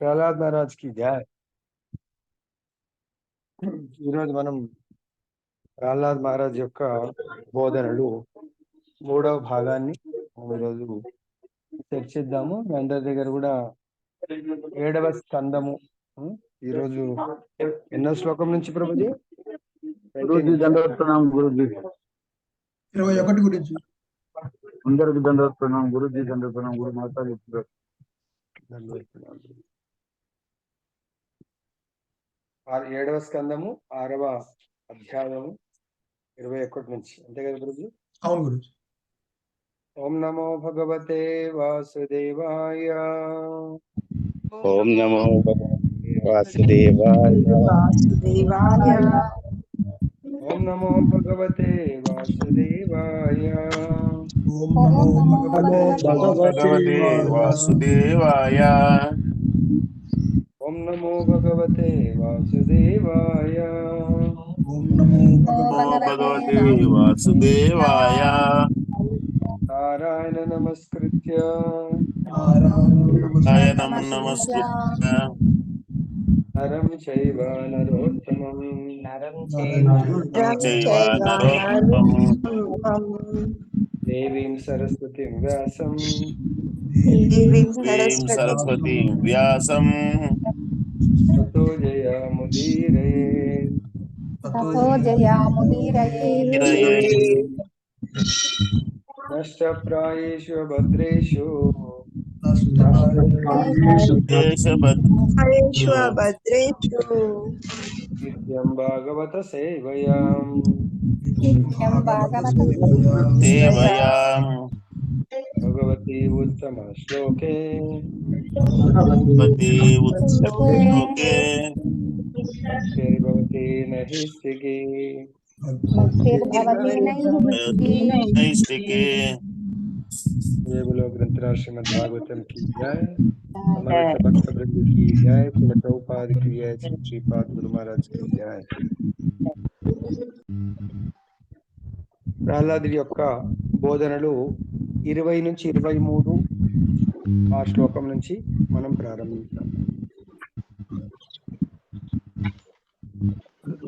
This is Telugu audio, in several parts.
ప్రహ్లాద్ మహారాజ్ కి జై. ఈరోజు మనం ప్రహ్లాద్ మహారాజ్ యొక్క బోధనలు 3వ భాగాన్ని ఈరోజు చర్చిద్దాము. మీ అందరి దగ్గర కూడా 7వ స్కందము. ఈరోజు ఎన్నో శ్లోకం నుంచి ప్రభుజీ? గురుజీ దండోత్సవం. గురుజీ 21 గురించి అందరికి దండోత్సవం. గురుజీ దండోత్సవం. గురు మాతాజీ 7వ స్కందము 6వ అధ్యాయము 21 నుంచి, అంతే కదా గురుజీ? అవును గురించి. ఓం నమో భగవతే వాసుదేవాయ. ఓం నమో భగవతే వాసుదేవాయ. ఓం నమో భగవతే వాసుదేవాయ. ఓం నమో భగవతే వాసుదేవాయ. ఓం నమో భగవతే వాసుదేవాయ. ఓం నమో భగవతే వాసుదేవాయ. నారాయణ నమస్కృత్య నారాయణం నమస్కృత్య నరం చైవ నరోత్తమం చైవ నరోత్తమం దేవీం సరస్వతిం వ్యాసం దేవీం సరస్వతీం వ్యాసం తతో జయాముదీరయేత్. నష్టప్రాయేషు భద్రేషు నిత్యం భాగవత సేవయాం. సేవయాం భగవతి ఉత్తమ శ్లోకే భగవతి ఉత్తమశ్లోకే భక్తిర్భవతి నహిస్తికి. నైష్టికే. జయబులో గ్రంథరాజ్ శ్రీమద్ భాగవతం की जय. समस्त भक्त वृंद की जय. श्रील प्रभुपाद की जय. श्री श्रीपाद गुरु महाराज की जय. ప్రహ్లాదుడి యొక్క బోధనలు 20 నుంచి 23 ఆ శ్లోకం నుంచి మనం ప్రారంభించాం.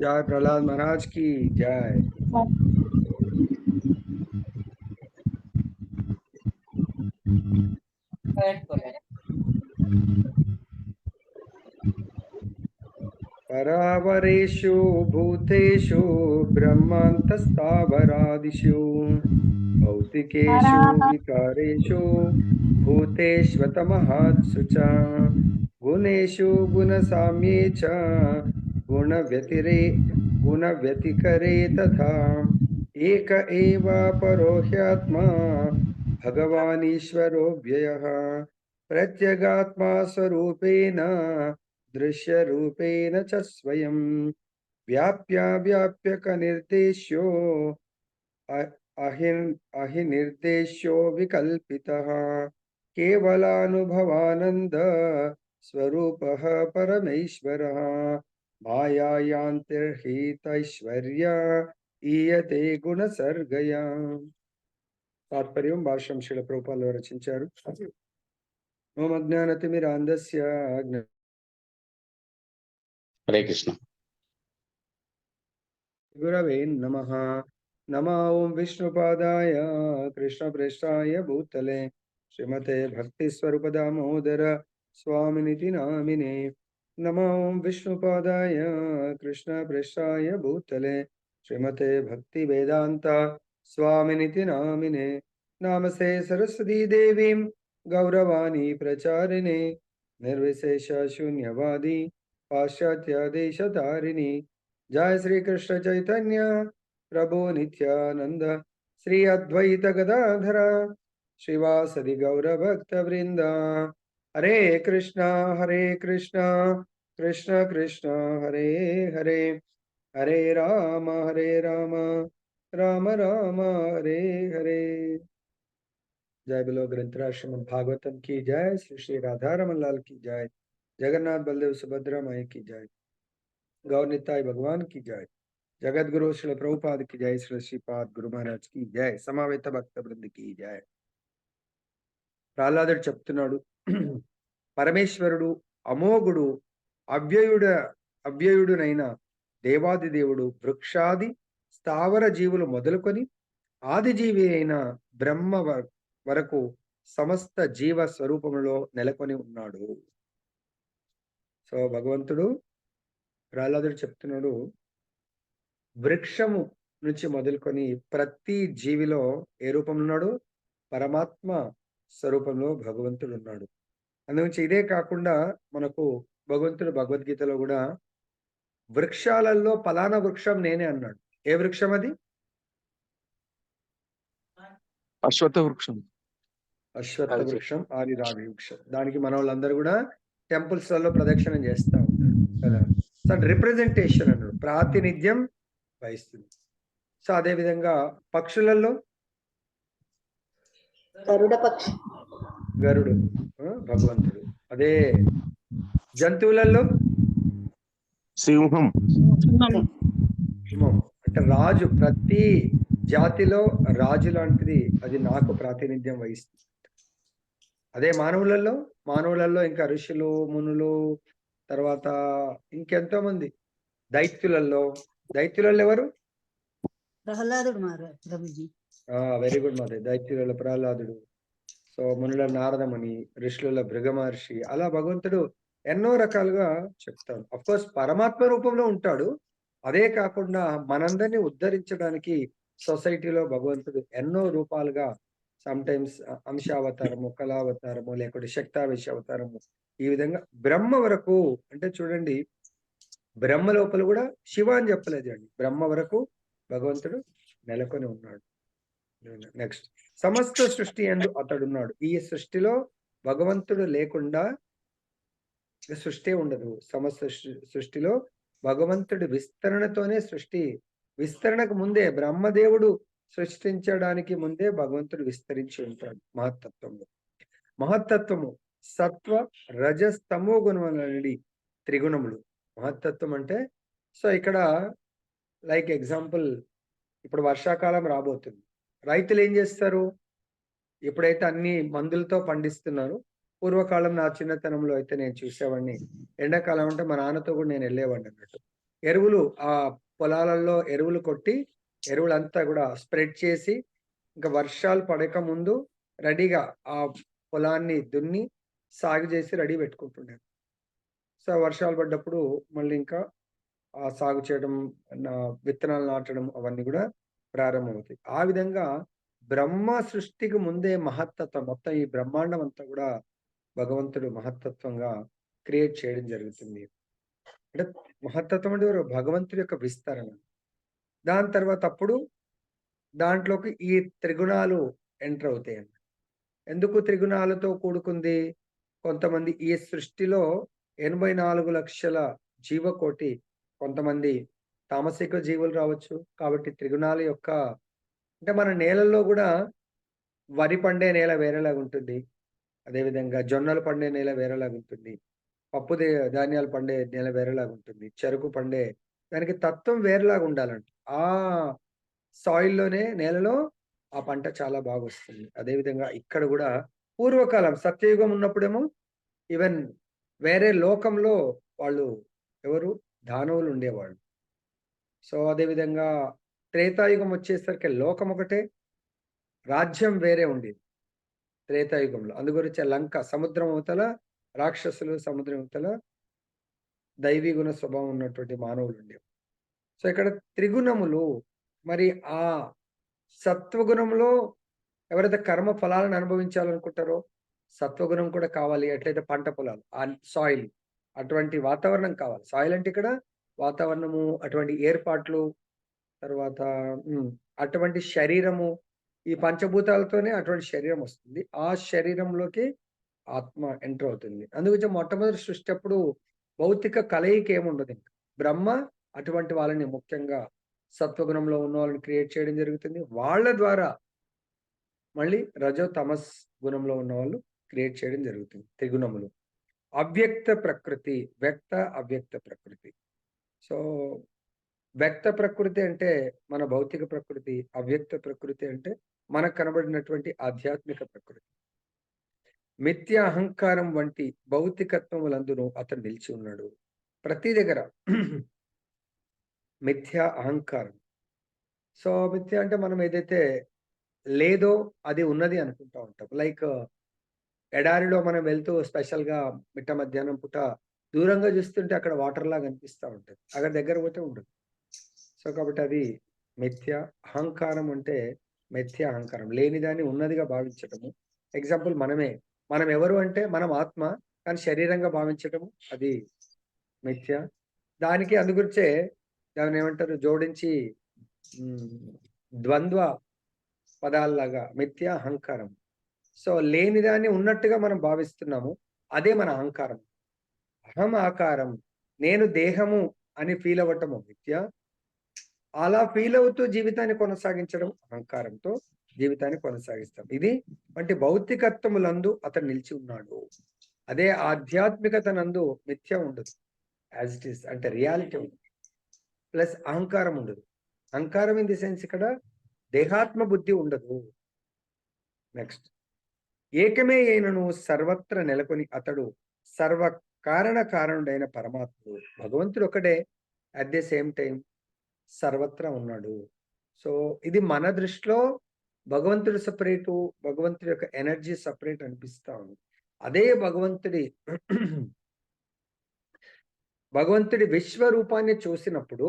జయ ప్రహ్లాద్ మహారాజ్ की जय. పరావరేషు భూతేషు బ్రహ్మాంతస్థావరాదిషు భౌతికేషు వికారేషు భూతేష్వతమహాత్సు చ గుణేషు గుణసామ్యే చ గుణవ్యతికరే తథా ఏక ఏవ పరో హ్యాత్మా భగవానీశ్వరో వ్యయః ప్రత్యేగాత్మా స్వరూపేణ దృశ్యరూపేణ చ స్వయం వ్యాప్య నిర్దేశ్యో అహినిర్దేశ్యో వికల్పితః కేవలానుభవానంద స్వరూపః పరమేశ్వరः మాయాయాంతర్హితైశ్వర్య ఈయతే గుణసర్గయా. తాత్పర్యం భాష్యం శ్రీల ప్రభుపాదులు రచించారు. ఓం అజ్ఞానతిమిరాంధస్య హరే కృష్ణ. గురవే నమః. నమో ఓం విష్ణుపాదాయ కృష్ణప్రేష్ఠాయ భూతలే శ్రీమతే భక్తి స్వరూప దామోదర స్వామినితి నామినే. నమో ఓం విష్ణుపాదాయ కృష్ణప్రేష్ఠాయ భూతలే శ్రీమతే భక్తి వేదాంత స్వామినితి నామినే. నామస్తే సరస్వతీ దేవీం గౌరవాణి ప్రచారిణే నిర్విశేష శూన్యవాది పాశ్చాత్య దేశతారిణి. జయ శ్రీ కృష్ణ చైతన్య ప్రభు నిత్యానంద శ్రీ అద్వైత గదాధర శ్రీవాసది గౌర భక్త వృంద. హరే కృష్ణ కృష్ణ కృష్ణ హరే హరే హరే రామ రామ రామ హరే హరే. जय बोलो ग्रंथराज श्रीमद् भागवतम की जय. श्री श्री राधा रमन लाल की जय. जगन्नाथ बलदेव सुभद्रा माई की जय. गौर निताई भगवान की जय. जगत गुरु श्री प्रभुपाद की जय. श्री श्रीपाद गुरु महाराज की जय. समावेत भक्त वृंद की जय. ప్రహ్లాదుడు చెప్తున్నాడు, పరమేశ్వరుడు అమోఘుడు, అవ్యయుడునైన దేవాది దేవుడు వృక్షాది స్థావర జీవులు మొదలుకొని ఆదిజీవి అయిన బ్రహ్మ వరకు సమస్త జీవ స్వరూపములో నెలకొని ఉన్నాడు. సో భగవంతుడు ప్రహ్లాదుడు చెప్తున్నాడు, వృక్షము నుంచి మొదలుకొని ప్రతి జీవిలో ఏ రూపంలో ఉన్నాడు? పరమాత్మ స్వరూపంలో భగవంతుడు ఉన్నాడు. అందుగురించి ఇదే కాకుండా మనకు భగవంతుడు భగవద్గీతలో కూడా వృక్షాలలో ఫలానా వృక్షం నేనే అన్నాడు. ఏ వృక్షం అది? అశ్వత్థ వృక్షం. అశ్వత్థ వృక్షం, ఆదిరావి వృక్షం. దానికి మన వాళ్ళందరూ కూడా టెంపుల్స్ లలో ప్రదక్షిణం చేస్తూ ఉంటారు కదా. సో రిప్రజెంటేషన్ అన్నాడు, ప్రాతినిధ్యం వహిస్తుంది. సో అదే విధంగా పక్షులలో గరుడ పక్షి, గరుడు భగవంతుడు. అదే జంతువులలో సింహం. సింహం అంటే రాజు. ప్రతి జాతిలో రాజు లాంటిది అది నాకు ప్రాతినిధ్యం వహిస్తుంది. అదే మానవులలో ఇంకా ఋషులు, మునులు, తర్వాత ఇంకెంతో మంది. దైత్యులలో ఎవరు? ప్రహ్లాదుడు ప్రభుజీ. వెరీ గుడ్ మాదే. దైత్యులలో ప్రహ్లాదుడు, సో మునుల నారదముని, ఋషుల భృగ మహర్షి. అలా భగవంతుడు ఎన్నో రకాలుగా చెప్తాడు. అఫ్ కోర్స్ పరమాత్మ రూపంలో ఉంటాడు. అదే కాకుండా మనందరినీ ఉద్ధరించడానికి సొసైటీలో భగవంతుడు ఎన్నో రూపాలుగా, సమ్ టైమ్స్ అంశావతారము, కళావతారము, లేకుంటే శక్తావేశ అవతారము, ఈ విధంగా బ్రహ్మ వరకు. అంటే చూడండి, బ్రహ్మ లోపల కూడా శివ అని చెప్పలేదు అండి, బ్రహ్మ వరకు భగవంతుడు నెలకొని ఉన్నాడు. నెక్స్ట్, సమస్త సృష్టి యందు అతడున్నాడు. ఈ సృష్టిలో భగవంతుడు లేకుండా సృష్టి ఉండదు. సమస్త సృష్టిలో భగవంతుడి విస్తరణతోనే సృష్టి. విస్తరణకు ముందే బ్రహ్మదేవుడు సృష్టించడానికి ముందే భగవంతుడు విస్తరించి ఉంటాడు మహత్తత్వంలో. మహత్తత్వము సత్వ రజస్ తమో గుణములనుడి త్రిగుణములు. మహత్తత్వం అంటే, సో ఇక్కడ లైక్ ఎగ్జాంపుల్, ఇప్పుడు వర్షాకాలం రాబోతుంది. రైతులు ఏం చేస్తారు? ఎప్పుడైతే అన్ని మందులతో పండిస్తున్నారు, పూర్వకాలం నా చిన్నతనంలో అయితే నేను చూసేవాడిని, ఎండాకాలం అంటే మా నాన్నతో కూడా నేను వెళ్ళేవాడిని అన్నట్టు. ఎరువులు ఆ పొలాలలో ఎరువులు కొట్టి, ఎరువులంతా కూడా స్ప్రెడ్ చేసి, ఇంకా వర్షాలు పడక ముందు రెడీగా ఆ పొలాన్ని దున్ని సాగు చేసి రెడీ పెట్టుకుంటుండే. సో వర్షాలు పడ్డప్పుడు మళ్ళీ ఇంకా ఆ సాగు చేయడం, విత్తనాలు నాటడం, అవన్నీ కూడా ప్రారంభమవుతాయి. ఆ విధంగా బ్రహ్మ సృష్టికి ముందే మహత్తత్వం, మొత్తం ఈ బ్రహ్మాండం అంతా కూడా భగవంతుడు మహత్తత్వంగా క్రియేట్ చేయడం జరుగుతుంది. అంటే మహత్తత్వం అంటే భగవంతుడి యొక్క విస్తరణ. దాని తర్వాత అప్పుడు దాంట్లోకి ఈ త్రిగుణాలు ఎంటర్ అవుతాయి. ఎందుకు త్రిగుణాలతో కూడుకుంది? కొంతమంది ఈ సృష్టిలో 84 లక్షల జీవకోటి, కొంతమంది తామసిక జీవులు రావచ్చు. కాబట్టి త్రిగుణాల యొక్క, అంటే మన నేలల్లో కూడా వరి పండే నేల వేరేలాగా ఉంటుంది, అదేవిధంగా జొన్నలు పండే నేల వేరేలాగా ఉంటుంది, పప్పు ధాన్యాలు పండే నేల వేరేలాగా ఉంటుంది, చెరుకు పండే దానికి తత్వం వేరేలాగా ఉండాలంట. ఆ సాయిల్లోనే, నేలలో ఆ పంట చాలా బాగా వస్తుంది. అదేవిధంగా ఇక్కడ కూడా పూర్వకాలం సత్యయుగం ఉన్నప్పుడేమో ఈవెన్ వేరే లోకంలో వాళ్ళు ఎవరు? దానవులు ఉండేవాళ్ళు. సో అదేవిధంగా త్రేతాయుగం వచ్చేసరికి లోకం ఒకటే, రాజ్యం వేరే ఉండేది త్రేతాయుగంలో. అందుగురించి లంక సముద్రం అవతల రాక్షసులు, సముద్రం అవతల దైవీ గుణ స్వభావం ఉన్నటువంటి మానవులు ఉండేవి. సో ఇక్కడ త్రిగుణములు. మరి ఆ సత్వగుణంలో ఎవరైతే కర్మ ఫలాలను అనుభవించాలనుకుంటారో సత్వగుణం కూడా కావాలి. ఎట్లయితే పంట పొలాలు, ఆ సాయిల్, అటువంటి వాతావరణం కావాలి. సాయిల్ అంటే ఇక్కడ వాతావరణము, అటువంటి ఏర్పాట్లు, తర్వాత అటువంటి శరీరము, ఈ పంచభూతాలతోనే అటువంటి శరీరం వస్తుంది. ఆ శరీరంలోకి ఆత్మ ఎంటర్ అవుతుంది. అందుగురించి మొట్టమొదటి సృష్టి అప్పుడు భౌతిక కలయిక ఏముండదు. ఇంకా బ్రహ్మ అటువంటి వాళ్ళని, ముఖ్యంగా సత్వగుణంలో ఉన్న వాళ్ళని క్రియేట్ చేయడం జరుగుతుంది. వాళ్ళ ద్వారా మళ్ళీ రజో తమస్ గుణంలో ఉన్న వాళ్ళు క్రియేట్ చేయడం జరుగుతుంది. త్రిగుణములు. అవ్యక్త ప్రకృతి, వ్యక్త అవ్యక్త ప్రకృతి. సో వ్యక్త ప్రకృతి అంటే మన భౌతిక ప్రకృతి, అవ్యక్త ప్రకృతి అంటే మనకు కనబడినటువంటి ఆధ్యాత్మిక ప్రకృతి. మిథ్య అహంకారం వంటి భౌతికత్వములందును అతడు నిలిచి ఉన్నాడు. ప్రతి దగ్గర మిథ్య అహంకారం. సో మిథ్య అంటే మనం ఏదైతే లేదో అది ఉన్నది అనుకుంటా ఉంటాం. లైక్ ఎడారిలో మనం వెళ్తూ స్పెషల్‌గా మిట్ట మధ్యాహ్నం పూట దూరంగా చూస్తుంటే అక్కడ వాటర్ లాగా అనిపిస్తా ఉంటది. అక్కడ దగ్గర పోతే ఉండదు. సో కాబట్టి అది మిథ్య. అహంకారం అంటే మిథ్య అహంకారం. లేనిదాన్ని ఉన్నదిగా భావించటము. ఎగ్జాంపుల్ మనమే. మనం ఎవరు అంటే మనం ఆత్మ. కానీ శరీరంగా భావించటము అది మిథ్య. దానికి అందుగురించే దాన్నేమంటారు జోడించి ద్వంద్వ పదాల్లాగా మిథ్య, అహంకారం. సో లేనిదాన్ని ఉన్నట్టుగా మనం భావిస్తున్నాము. అదే మన అహంకారం. అహం ఆకారం. నేను దేహము అని ఫీల్ అవ్వటము మిథ్య. అలా ఫీల్ అవుతూ జీవితాన్ని కొనసాగించడం అహంకారంతో జీవితాన్ని కొనసాగిస్తాం. ఇది వంటి భౌతికత్వములందు అతను నిలిచి ఉన్నాడు. అదే ఆధ్యాత్మికత నందు మిథ్య ఉండదు. యాజ్ ఇట్ ఈస్ అంటే రియాలిటీ ఉంది. ప్లస్ అహంకారం ఉండదు. అహంకారం ఇన్ ది సెన్స్ ఇక్కడ దేహాత్మ బుద్ధి ఉండదు. నెక్స్ట్ ఏకమే అయినను సర్వత్ర నెలకొని అతడు సర్వ కారణుడైన పరమాత్ముడు. భగవంతుడు ఒకడే, అట్ ది సేమ్ టైం సర్వత్రా ఉన్నాడు. సో ఇది మన దృష్టిలో భగవంతుడు సపరేటు, భగవంతుడి యొక్క ఎనర్జీ సపరేట్ అనిపిస్తా ఉంది. అదే భగవంతుడి విశ్వరూపాన్ని చూసినప్పుడు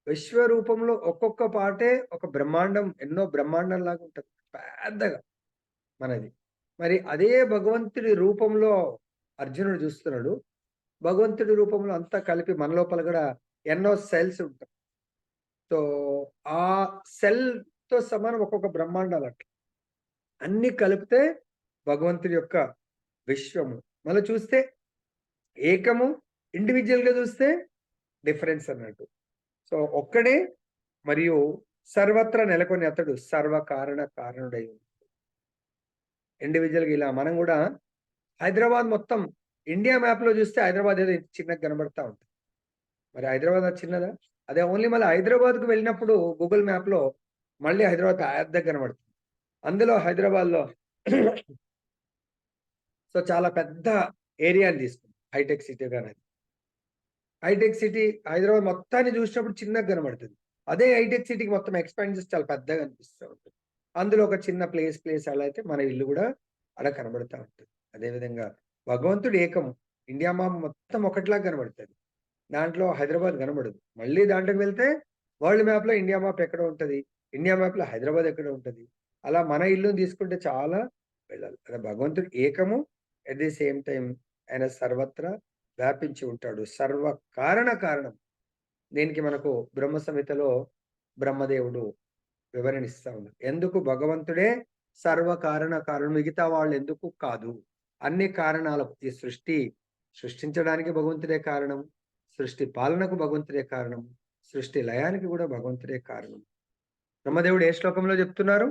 విశ్వరూపంలో ఒక్కొక్క పాటే ఒక బ్రహ్మాండం, ఎన్నో బ్రహ్మాండం లాగా ఉంటుంది పెద్దగా మనది. మరి అదే భగవంతుడి రూపంలో అర్జునుడు చూస్తున్నాడు. భగవంతుడి రూపంలో అంతా కలిపి మన లోపల కూడా ఎన్నో సెల్స్ ఉంటాయి. సో ఆ సెల్ తో సమానం ఒక్కొక్క బ్రహ్మాండాలు అట్లా అన్ని కలిపితే భగవంతుడి యొక్క విశ్వము. మళ్ళీ చూస్తే ఏకము, ఇండివిజువల్ గా చూస్తే డిఫరెన్స్ అన్నట్టు. సో ఒక్కడే మరియు సర్వత్రా నెలకొని అతడు సర్వ కారణుడై ఉన్నాడు. ఇండివిజువల్ గా ఇలా మనం కూడా హైదరాబాద్ మొత్తం ఇండియా మ్యాప్ లో చూస్తే హైదరాబాద్ ఏదో చిన్నగా కనబడతా ఉంటుంది. మరి హైదరాబాద్ అది చిన్నదా? అదే ఓన్లీ మళ్ళీ హైదరాబాద్కు వెళ్ళినప్పుడు గూగుల్ మ్యాప్ లో మళ్ళీ హైదరాబాద్ పెద్దగా కనబడుతుంది. అందులో హైదరాబాద్ లో సో చాలా పెద్ద ఏరియాని తీసుకుంది హైటెక్ సిటీ. కానీ హైటెక్ సిటీ హైదరాబాద్ మొత్తాన్ని చూసినప్పుడు చిన్నగా కనబడుతుంది. అదే హైటెక్ సిటీకి మొత్తం ఎక్స్పాండ్ చేసి చాలా పెద్దగా అనిపిస్తూ ఉంటుంది. అందులో ఒక చిన్న ప్లేస్ అలా అయితే మన ఇల్లు కూడా అలా కనబడుతూ ఉంటుంది. అదేవిధంగా భగవంతుడు ఏకము. ఇండియా మ్యాప్ మొత్తం ఒకటిలాగా కనబడుతుంది. దాంట్లో హైదరాబాద్ కనబడదు. మళ్ళీ దాంట్లోకి వెళ్తే వరల్డ్ మ్యాప్ లో ఇండియా మ్యాప్ ఎక్కడ ఉంటుంది, ఇండియా మ్యాప్ లో హైదరాబాద్ ఎక్కడ ఉంటుంది. అలా మన ఇల్లుని తీసుకుంటే చాలా వెళ్ళాలి. అదే భగవంతుడు ఏకము, అట్ ది సేమ్ టైం ఆయన సర్వత్రా వ్యాపించి ఉంటాడు. సర్వ కారణం. దీనికి మనకు బ్రహ్మ సంహితలో బ్రహ్మదేవుడు వివరణిస్తా ఉన్నారు. ఎందుకు భగవంతుడే సర్వ కారణం, మిగతా వాళ్ళు ఎందుకు కాదు. అన్ని కారణాలకు ఈ సృష్టించడానికి భగవంతుడే కారణం, సృష్టి పాలనకు భగవంతుడే కారణం, సృష్టి లయానికి కూడా భగవంతుడే కారణం. బ్రహ్మదేవుడు ఏ శ్లోకంలో చెప్తున్నారు?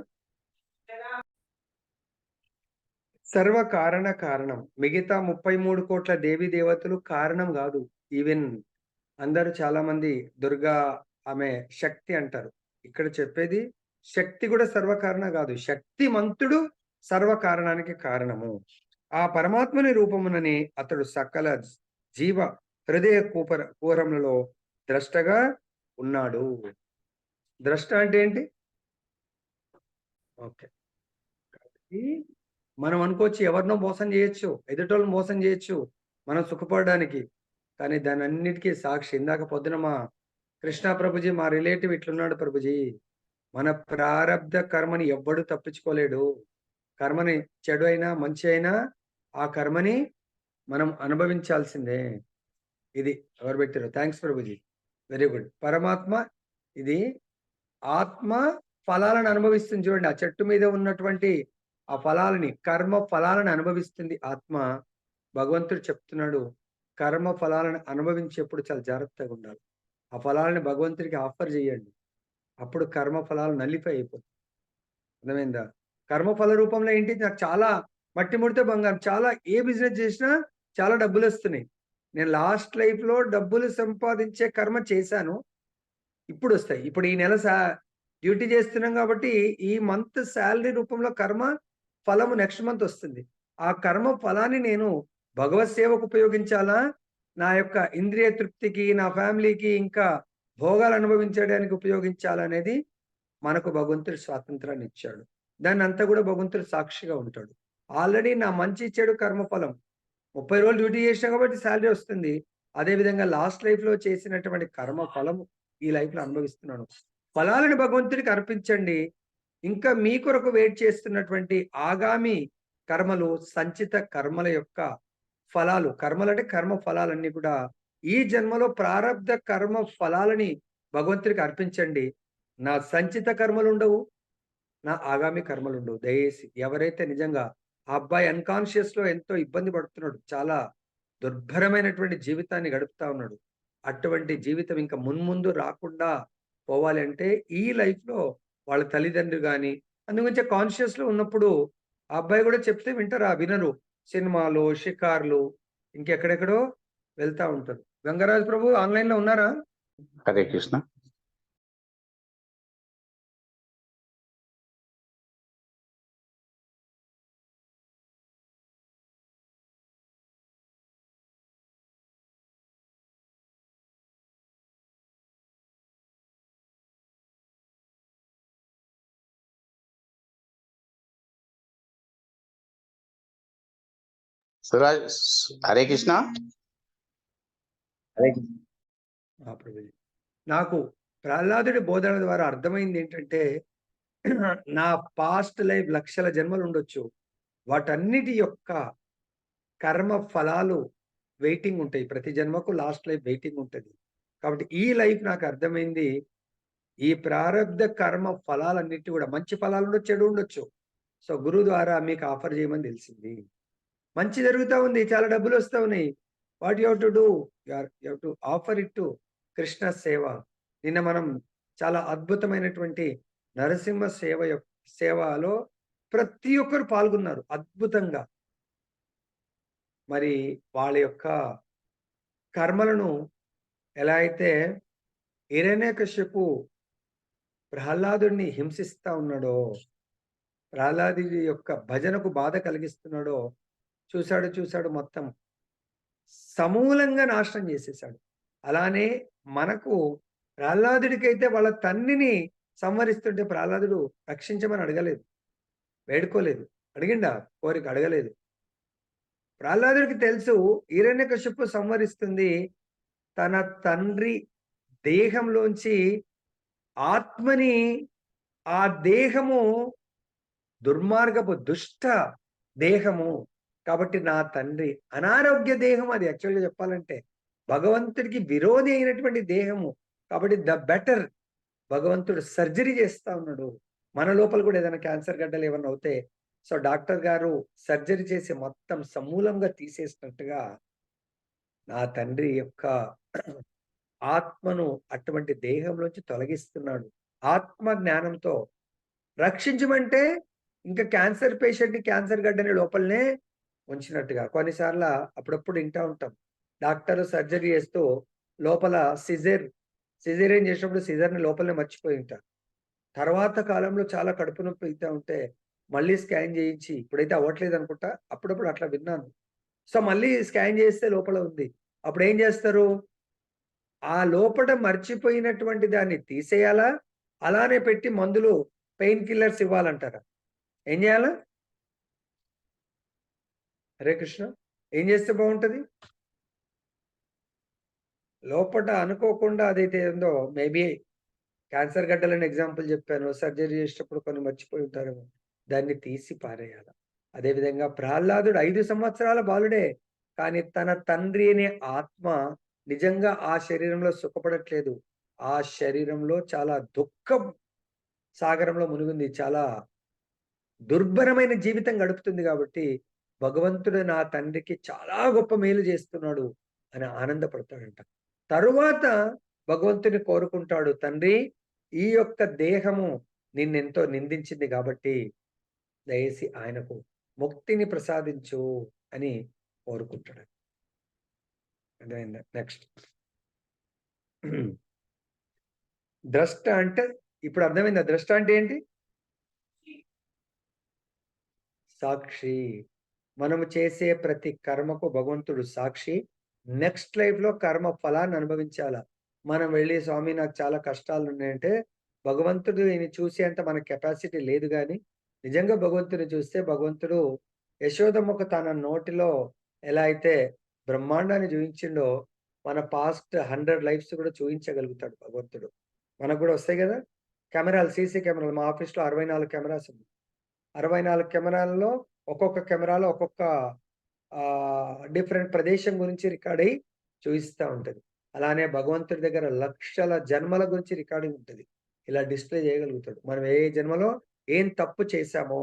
సర్వ కారణం. మిగతా 33 కోట్ల దేవీ దేవతలు కారణం కాదు. ఈవెన్ అందరూ చాలా మంది దుర్గా ఆమె శక్తి అంటారు. ఇక్కడ చెప్పేది శక్తి కూడా సర్వకారణ కాదు. శక్తిమంతుడు సర్వకారణానికి కారణము. ఆ పరమాత్మని రూపమునని అతడు సకల జీవ హృదయ కూరములలో ద్రష్టగా ఉన్నాడు. ద్రష్ట అంటే ఏంటి? ఓకే, కాబట్టి మనం అనుకోవచ్చు ఎవరినో మోసం చేయొచ్చు, ఎదుటోళ్ళు మోసం చేయొచ్చు మనం సుఖపడడానికి. కానీ దాని అన్నిటికీ సాక్షి ఇందాక పొద్దున మా కృష్ణ ప్రభుజీ, మా రిలేటివ్ ఇట్లున్నాడు ప్రభుజీ, మన ప్రారబ్ధ కర్మని ఎవ్వడు తప్పించుకోలేడు. కర్మని చెడు అయినా మంచి అయినా ఆ కర్మని మనం అనుభవించాల్సిందే. ఇది ఎవరు పెట్టారు? Thanks Prabhuji, very good. పరమాత్మ ఇది ఆత్మ ఫలాలను అనుభవిస్తుంది. చూడండి, ఆ చెట్టు మీద ఉన్నటువంటి ఆ ఫలాలని, కర్మ ఫలాలను అనుభవిస్తుంది ఆత్మ. భగవంతుడు చెప్తున్నాడు, కర్మ ఫలాలను అనుభవించేప్పుడు చాలా జాగ్రత్తగా ఉండాలి. ఆ ఫలాలని భగవంతుడికి ఆఫర్ చేయండి, అప్పుడు కర్మ ఫలాలు నల్లిఫై అయిపోతుంది. అర్థమైందా? కర్మఫల రూపంలో ఏంటి? నాకు చాలా మట్టి ముడితే బంగారం, చాలా ఏ బిజినెస్ చేసినా చాలా డబ్బులు వస్తున్నాయి. నేను లాస్ట్ లైఫ్ లో డబ్బులు సంపాదించే కర్మ చేశాను, ఇప్పుడు వస్తాయి. ఇప్పుడు ఈ నెల డ్యూటీ చేస్తున్నాం కాబట్టి ఈ మంత్ శాలరీ రూపంలో కర్మ ఫలము నెక్స్ట్ మంత్ వస్తుంది. ఆ కర్మ ఫలాన్ని నేను భగవత్ సేవకు ఉపయోగించాలా, నా యొక్క ఇంద్రియ తృప్తికి, నా ఫ్యామిలీకి ఇంకా భోగాలు అనుభవించడానికి ఉపయోగించాలనేది మనకు భగవంతుడు స్వాతంత్రాన్ని ఇచ్చాడు. దాన్ని అంతా కూడా భగవంతుడు సాక్షిగా ఉంటాడు. ఆల్రెడీ నా మంచి చెడు కర్మఫలం 30 రోజులు డ్యూటీ చేసినా కాబట్టి శాలరీ వస్తుంది. అదేవిధంగా లాస్ట్ లైఫ్‌లో చేసినటువంటి కర్మ ఫలం ఈ లైఫ్‌లో అనుభవిస్తున్నాను. ఫలాలను భగవంతుడికి అర్పించండి. ఇంకా మీ కొరకు వెయిట్ చేస్తున్నటువంటి ఆగామి కర్మలు, సంచిత కర్మల యొక్క ఫలాలు, కర్మలంటే కర్మ ఫలాలన్నీ కూడా ఈ జన్మలో ప్రారబ్ధ కర్మ ఫలాలని భగవంతుడికి అర్పించండి. నా సంచిత కర్మలుండవు. నా ఆగామి కర్మలుండవు. దయచేసి ఎవరైతే నిజంగా ఆ అబ్బాయి అన్‌కాన్షియస్‌లో ఎంతో ఇబ్బంది పడుతున్నాడు. చాలా దుర్భరమైనటువంటి జీవితాన్ని గడుపుతా ఉన్నాడు. అటువంటి జీవితం ఇంకా మున్ముందు రాకుండా పోవాలి అంటే ఈ లైఫ్‌లో వాళ్ళ తల్లిదండ్రులు గాని, అందుగురించే కాన్షియస్‌లో ఉన్నప్పుడు ఆ అబ్బాయి కూడా చెప్తే వింటారా? వినరు. సినిమాలు, షికార్లు ఇంకెక్కడెక్కడో వెళ్తా ఉంటారు. గంగరాజు ప్రభు ఆన్‌లైన్‌లో ఉన్నారా? హరే కృష్ణ. సురాజ్, హరే కృష్ణ. హరే కృష్ణ. ఆ! ప్రభుజీ. నాకు ప్రహ్లాదుడి బోధన ద్వారా అర్థమైంది ఏంటంటే నా పాస్ట్ లైఫ్ లక్షల జన్మలు ఉండొచ్చు. వాటన్నిటి యొక్క కర్మ ఫలాలు వెయిటింగ్ ఉంటాయి. ప్రతి జన్మకు లాస్ట్ లైఫ్ వెయిటింగ్ ఉంటది. కాబట్టి ఈ లైఫ్ నాకు అర్థమైంది. ఈ ప్రారబ్ధ కర్మ ఫలాలన్నిటి కూడా మంచి ఫలాలు ఉండొచ్చు, చెడు ఉండొచ్చు. సో గురువు ద్వారా మీకు ఆఫర్ చేయమని తెలిసింది. మంచి జరుగుతా ఉంది. చాలా డబ్బులు వస్తా ఉన్నాయి. What you have to do? You have to offer it to Krishna సేవ. నిన్న మనం చాలా అద్భుతమైనటువంటి నరసింహ సేవలో ప్రతి ఒక్కరు పాల్గొన్నారు అద్భుతంగా. మరి వాళ్ళ యొక్క కర్మలను ఎలా అయితే హిరణ్యకశిపు ప్రహ్లాదుడిని హింసిస్తా ఉన్నాడో, ప్రహ్లాదుడి యొక్క భజనకు బాధ కలిగిస్తున్నాడో చూశాడు మొత్తం సమూలంగా నాశనం చేసేసాడు. అలానే మనకు ప్రహ్లాదుడికైతే వాళ్ళ తండ్రిని సంహరిస్తుంటే ప్రహ్లాదుడు రక్షించమని అడగలేదు, వేడుకోలేదు. అడిగిండా? కోరిక అడగలేదు. ప్రహ్లాదుడికి తెలుసు హిరణ్యకశిపు సంహరిస్తుంది తన తండ్రి దేహంలోంచి ఆత్మని. ఆ దేహము దుర్మార్గపు దుష్ట దేహము. కాబట్టి నా తండ్రి అనారోగ్య దేహం, అది యాక్చువల్గా చెప్పాలంటే భగవంతుడికి విరోధి అయినటువంటి దేహము. కాబట్టి ద బెటర్ భగవంతుడు సర్జరీ చేస్తా ఉన్నాడు. మన లోపల కూడా ఏదైనా క్యాన్సర్ గడ్డలు ఏమన్నా అవుతే సో డాక్టర్ గారు సర్జరీ చేసి మొత్తం సమూలంగా తీసేసినట్టుగా నా తండ్రి యొక్క ఆత్మను అటువంటి దేహంలోంచి తొలగిస్తున్నాడు. ఆత్మ జ్ఞానంతో రక్షించమంటే ఇంకా క్యాన్సర్ పేషెంట్ని క్యాన్సర్ గడ్డని లోపలనే ఉంచినట్టుగా. కొన్నిసార్లు అప్పుడప్పుడు వింటా ఉంటాం డాక్టర్ సర్జరీ చేస్తూ లోపల సిజేరియన్ చేసినప్పుడు సిజర్ని లోపలనే మర్చిపోయి ఉంటారు. తర్వాత కాలంలో చాలా కడుపు నొప్పి అవుతా ఉంటే మళ్ళీ స్కాన్ చేయించి, ఇప్పుడైతే అవ్వట్లేదు అనుకుంటా, అప్పుడప్పుడు అట్లా విన్నాను. సో మళ్ళీ స్కాన్ చేస్తే లోపల ఉంది. అప్పుడు ఏం చేస్తారు? ఆ లోపల మర్చిపోయినటువంటి దాన్ని తీసేయాలా, అలానే పెట్టి మందులు పెయిన్ కిల్లర్స్ ఇవ్వాలంటారా? ఏం చేయాలా? హరే కృష్ణ. ఏం చేస్తే బాగుంటది? లోపట అనుకోకుండా అదైతే ఏందో మేబీ క్యాన్సర్ గడ్డలని ఎగ్జాంపుల్ చెప్పాను. సర్జరీ చేసేటప్పుడు కొన్ని మర్చిపోయి ఉంటారేమో. దాన్ని తీసి పారేయాల. అదేవిధంగా ప్రహ్లాదుడు 5 సంవత్సరాల బాలుడే. కానీ తన తండ్రి అనే ఆత్మ నిజంగా ఆ శరీరంలో సుఖపడట్లేదు. ఆ శరీరంలో చాలా దుఃఖం సాగరంలో మునిగింది. చాలా దుర్భరమైన జీవితం గడుపుతుంది కాబట్టి భగవంతుడు నా తండ్రికి చాలా గొప్ప మేలు చేస్తున్నాడు అని ఆనందపడతాడంట. తరువాత భగవంతుని కోరుకుంటాడు, తండ్రి ఈ యొక్క దేహము నిన్నెంతో నిందించింది కాబట్టి దయచేసి ఆయనకు ముక్తిని ప్రసాదించు అని కోరుకుంటాడు. అర్థమైందా? నెక్స్ట్ ద్రష్ట అంటే ఇప్పుడు అర్థమైందా? ద్రష్ట అంటే ఏంటి? సాక్షి. మనము చేసే ప్రతి కర్మకు భగవంతుడు సాక్షి. నెక్స్ట్ లైఫ్ లో కర్మ ఫలాన్ని అనుభవించాలా. మనం వెళ్ళి స్వామి నాకు చాలా కష్టాలు ఉన్నాయంటే భగవంతుడు ఈయన చూసేంత మన కెపాసిటీ లేదు కానీ నిజంగా భగవంతుని చూస్తే భగవంతుడు యశోదమ్మకు తన నోటిలో ఎలా అయితే బ్రహ్మాండాన్ని చూపించిండో మన పాస్ట్ 100 లైఫ్స్ కూడా చూపించగలుగుతాడు భగవంతుడు. మనకు కూడా వస్తాయి కదా కెమెరాలు, సీసీ కెమెరాలు. మా ఆఫీస్లో 64 కెమెరాస్ ఉన్నాయి. 64 కెమెరాల్లో ఒక్కొక్క కెమెరాలో ఒక్కొక్క డిఫరెంట్ ప్రదేశం గురించి రికార్డ్ అయ్యి చూపిస్తూ ఉంటది. అలానే భగవంతుడి దగ్గర లక్షల జన్మల గురించి రికార్డింగ్ ఉంటుంది. ఇలా డిస్ప్లే చేయగలుగుతాడు. మనం ఏ జన్మలో ఏం తప్పు చేశామో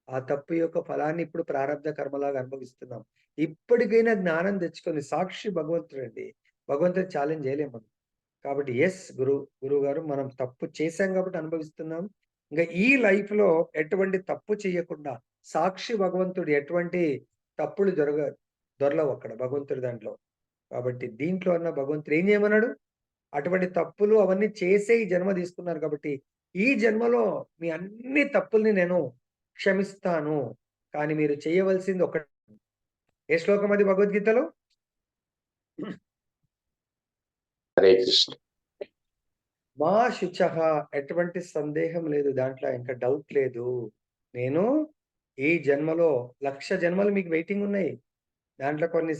ఆ తప్పు యొక్క ఫలాన్ని ఇప్పుడు ప్రారంభ కర్మలాగా అనుభవిస్తున్నాం. ఇప్పటికైనా జ్ఞానం తెచ్చుకొని సాక్షి భగవంతుడు అండి. భగవంతుడు ఛాలెంజ్ చేయలేము మనం. కాబట్టి గురువు గారు మనం తప్పు చేశాం కాబట్టి అనుభవిస్తున్నాం. ఇంకా ఈ లైఫ్ లో ఎటువంటి తప్పు చేయకుండా సాక్షి భగవంతుడు ఎటువంటి తప్పులు దొరలవు అక్కడ భగవంతుడి దాంట్లో. కాబట్టి దీంట్లో అన్న భగవంతుడు ఏం చేయమన్నాడు, అటువంటి తప్పులు అవన్నీ చేసే ఈ జన్మ తీసుకున్నారు కాబట్టి ఈ జన్మలో మీ అన్ని తప్పుల్ని నేను క్షమిస్తాను. కానీ మీరు చేయవలసింది ఒకటి. ఏ శ్లోకం అది భగవద్గీతలో? హరే కృష్ణ. మా శుచః, ఎటువంటి సందేహం లేదు దాంట్లో, ఇంకా డౌట్ లేదు. నేను ఈ జన్మలో 1,00,000 జన్మలు మీకు వెయిటింగ్ ఉన్నాయి. దాంట్లో కొన్ని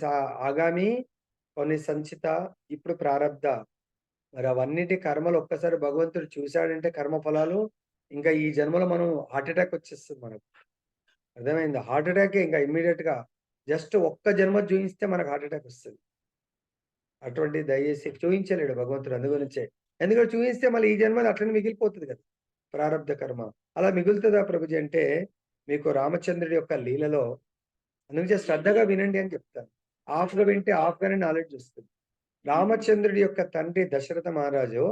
ఆగామి, కొన్ని సంచిత, ఇప్పుడు ప్రారబ్ధ. మరి అవన్నిటి కర్మలు ఒక్కసారి భగవంతుడు చూశాడంటే కర్మ ఫలాలు ఇంకా ఈ జన్మలో మనం హార్ట్ అటాక్ వచ్చేస్తుంది మనకు. అర్థమైంది? హార్ట్ అటాక్ ఇంకా ఇమ్మీడియట్ గా జస్ట్ ఒక్క జన్మ చూపిస్తే మనకు హార్ట్ అటాక్ వస్తుంది. అటువంటి దయచేసి చూపించలేడు భగవంతుడు. అందుగురించే ఎందుకంటే చూపిస్తే మళ్ళీ ఈ జన్మది అట్లనే మిగిలిపోతుంది కదా ప్రారబ్ధ కర్మ. అలా మిగులుతుందా ప్రభుజీ అంటే మీకు రామచంద్రుడి యొక్క లీలలో అందుకే శ్రద్ధగా వినండి అని చెప్తాను. హాఫ్గా వింటే హాఫ్గానే నాలెడ్జ్ వస్తుంది. రామచంద్రుడి యొక్క తండ్రి దశరథ మహారాజు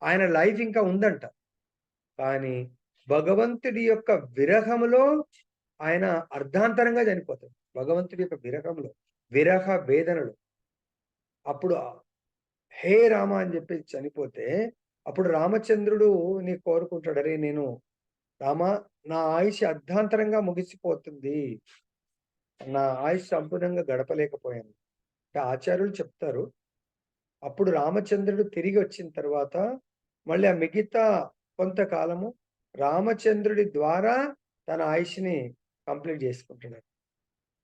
ఆయన లైఫ్ ఇంకా ఉందంట. కానీ భగవంతుడి యొక్క విరహంలో ఆయన అర్ధాంతరంగా చనిపోతాడు. భగవంతుడి యొక్క విరహంలో, విరహ వేదనలు. అప్పుడు హే రామ అని చెప్పి చనిపోతే అప్పుడు రామచంద్రుడు నీ కోరుకుంటాడు, అరే నేను రామ నా ఆయుష్ అర్ధాంతరంగా ముగిసిపోతుంది, నా ఆయుష్ సంపూర్ణంగా గడపలేకపోయాను అంటే ఆచార్యులు చెప్తారు. అప్పుడు రామచంద్రుడు తిరిగి వచ్చిన తర్వాత మళ్ళీ ఆ మిగతా కొంతకాలము రామచంద్రుడి ద్వారా తన ఆయుష్ని కంప్లీట్ చేసుకుంటున్నాడు.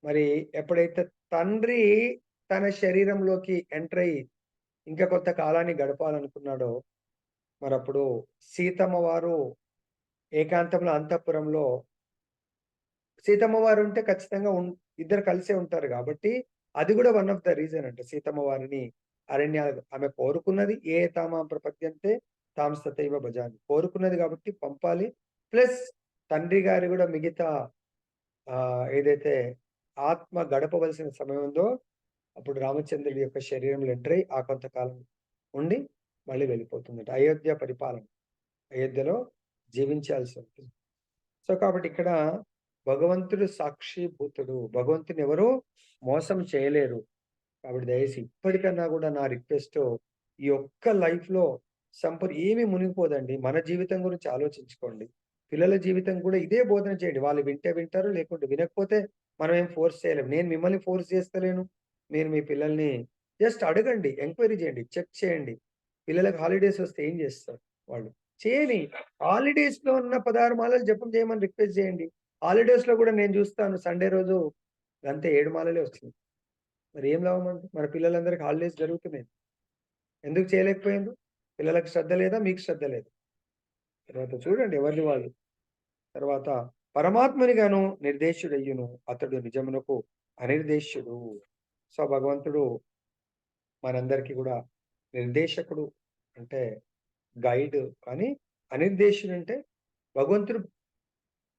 మరి ఎప్పుడైతే తండ్రి తన శరీరంలోకి ఎంటర్ అయ్యి ఇంకా కొంత కాలాన్ని గడపాలనుకున్నాడో మరి అప్పుడు సీతమ్మ వారు ఏకాంతంలో అంతఃపురంలో, సీతమ్మ వారు ఉంటే ఖచ్చితంగా ఇద్దరు కలిసే ఉంటారు కాబట్టి అది కూడా వన్ ఆఫ్ ద రీజన్ అంటే సీతమ్మ వారిని ఆమె కోరుకున్నది. ఏ తామా ప్రపద్యంతే తాం సతైవ భజామి, కోరుకున్నది కాబట్టి పంపాలి. ప్లస్ తండ్రి గారి కూడా మిగతా ఏదైతే ఆత్మ గడపవలసిన సమయం ఉందో అప్పుడు రామచంద్రుడి యొక్క శరీరంలో ఎంటర్ అయ్యి ఆ కొంతకాలం ఉండి మళ్ళీ వెళ్ళిపోతుందట. అయోధ్య పరిపాలన, అయోధ్యలో జీవించాల్సి ఉంటుంది. సో కాబట్టి ఇక్కడ భగవంతుడు సాక్షిభూతుడు, భగవంతుని ఎవరు మోసం చేయలేరు. కాబట్టి దయచేసి ఇప్పటికన్నా కూడా నా రిక్వెస్ట్, ఈ ఒక్క లైఫ్ లో ఏమీ మునిగిపోదండి. మన జీవితం గురించి ఆలోచించుకోండి. పిల్లల జీవితం కూడా ఇదే బోధన చేయండి. వాళ్ళు వింటే వింటారు, లేకుంటే వినకపోతే మనం ఏం ఫోర్స్ చేయలేము. నేను మిమ్మల్ని ఫోర్స్ చేస్తలేను. మీరు మీ పిల్లల్ని జస్ట్ అడగండి, ఎంక్వైరీ చేయండి, చెక్ చేయండి. పిల్లలకు హాలిడేస్ వస్తే ఏం చేస్తారు వాళ్ళు చేయని. హాలిడేస్ లో ఉన్న 16 మాలలు జపం చేయమని రిక్వెస్ట్ చేయండి. హాలిడేస్ లో కూడా నేను చూస్తాను సండే రోజు అంతే 7 మాలలే వస్తుంది. మరి ఏం లాభం అండి? మన పిల్లలందరికీ హాలిడేస్ జరుగుతున్నాయి, ఎందుకు చేయలేకపోయింది? పిల్లలకు శ్రద్ధ లేదా, మీకు శ్రద్ధ లేదా? తర్వాత చూడండి ఎవరిని వాళ్ళు. తర్వాత పరమాత్ముని గాను నిర్దేశుడయ్యును అతడు నిజమునకు అనిర్దేశ్యుడు. సో భగవంతుడు మనందరికీ కూడా నిర్దేశకుడు అంటే గైడ్, కానీ అనిర్దేశుడు అంటే భగవంతుడు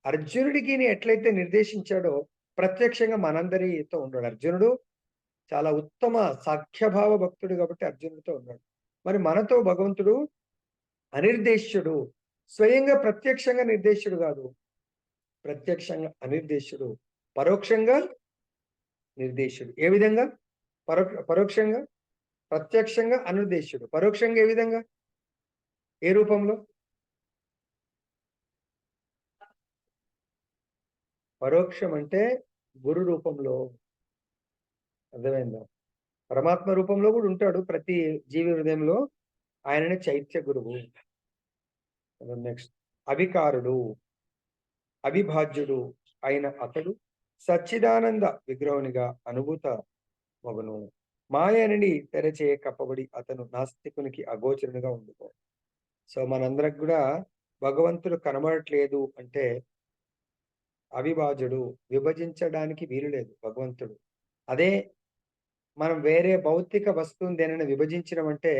అర్జునుడికి ఎట్లయితే నిర్దేశించాడో ప్రత్యక్షంగా మనందరితో ఉన్నాడు. అర్జునుడు చాలా ఉత్తమ సాఖ్యభావ భక్తుడు కాబట్టి అర్జునుడితో ఉన్నాడు. మరి మనతో భగవంతుడు అనిర్దేశ్యుడు, స్వయంగా ప్రత్యక్షంగా నిర్దేశుడు కాదు, ప్రత్యక్షంగా అనిర్దేశుడు, పరోక్షంగా నిర్దేశుడు. ఏ విధంగా? పరోక్షంగా, ప్రత్యక్షంగా అనుర్దేశుడు. పరోక్షంగా ఏ విధంగా, ఏ రూపంలో? పరోక్షం అంటే గురు రూపంలో. అర్థమైందా? పరమాత్మ రూపంలో కూడా ఉంటాడు ప్రతి జీవి హృదయంలో. ఆయననే చైత్య గురువు. నెక్స్ట్ అవికారుడు, అవిభాజ్యుడు అయిన అతడు సచ్చిదానంద విగ్రహునిగా అనుభూత మగును. మాయ నుండి తెరచే కప్పబడి అతను నాస్తికునికి అగోచరునిగా ఉండుకో. సో మనందరికి కూడా భగవంతుడు కనబడట్లేదు అంటే అవిభాజ్యుడు, విభజించడానికి వీలు లేదు భగవంతుడు. అదే మనం వేరే భౌతిక వస్తువుని దేనైనా విభజించడం అంటే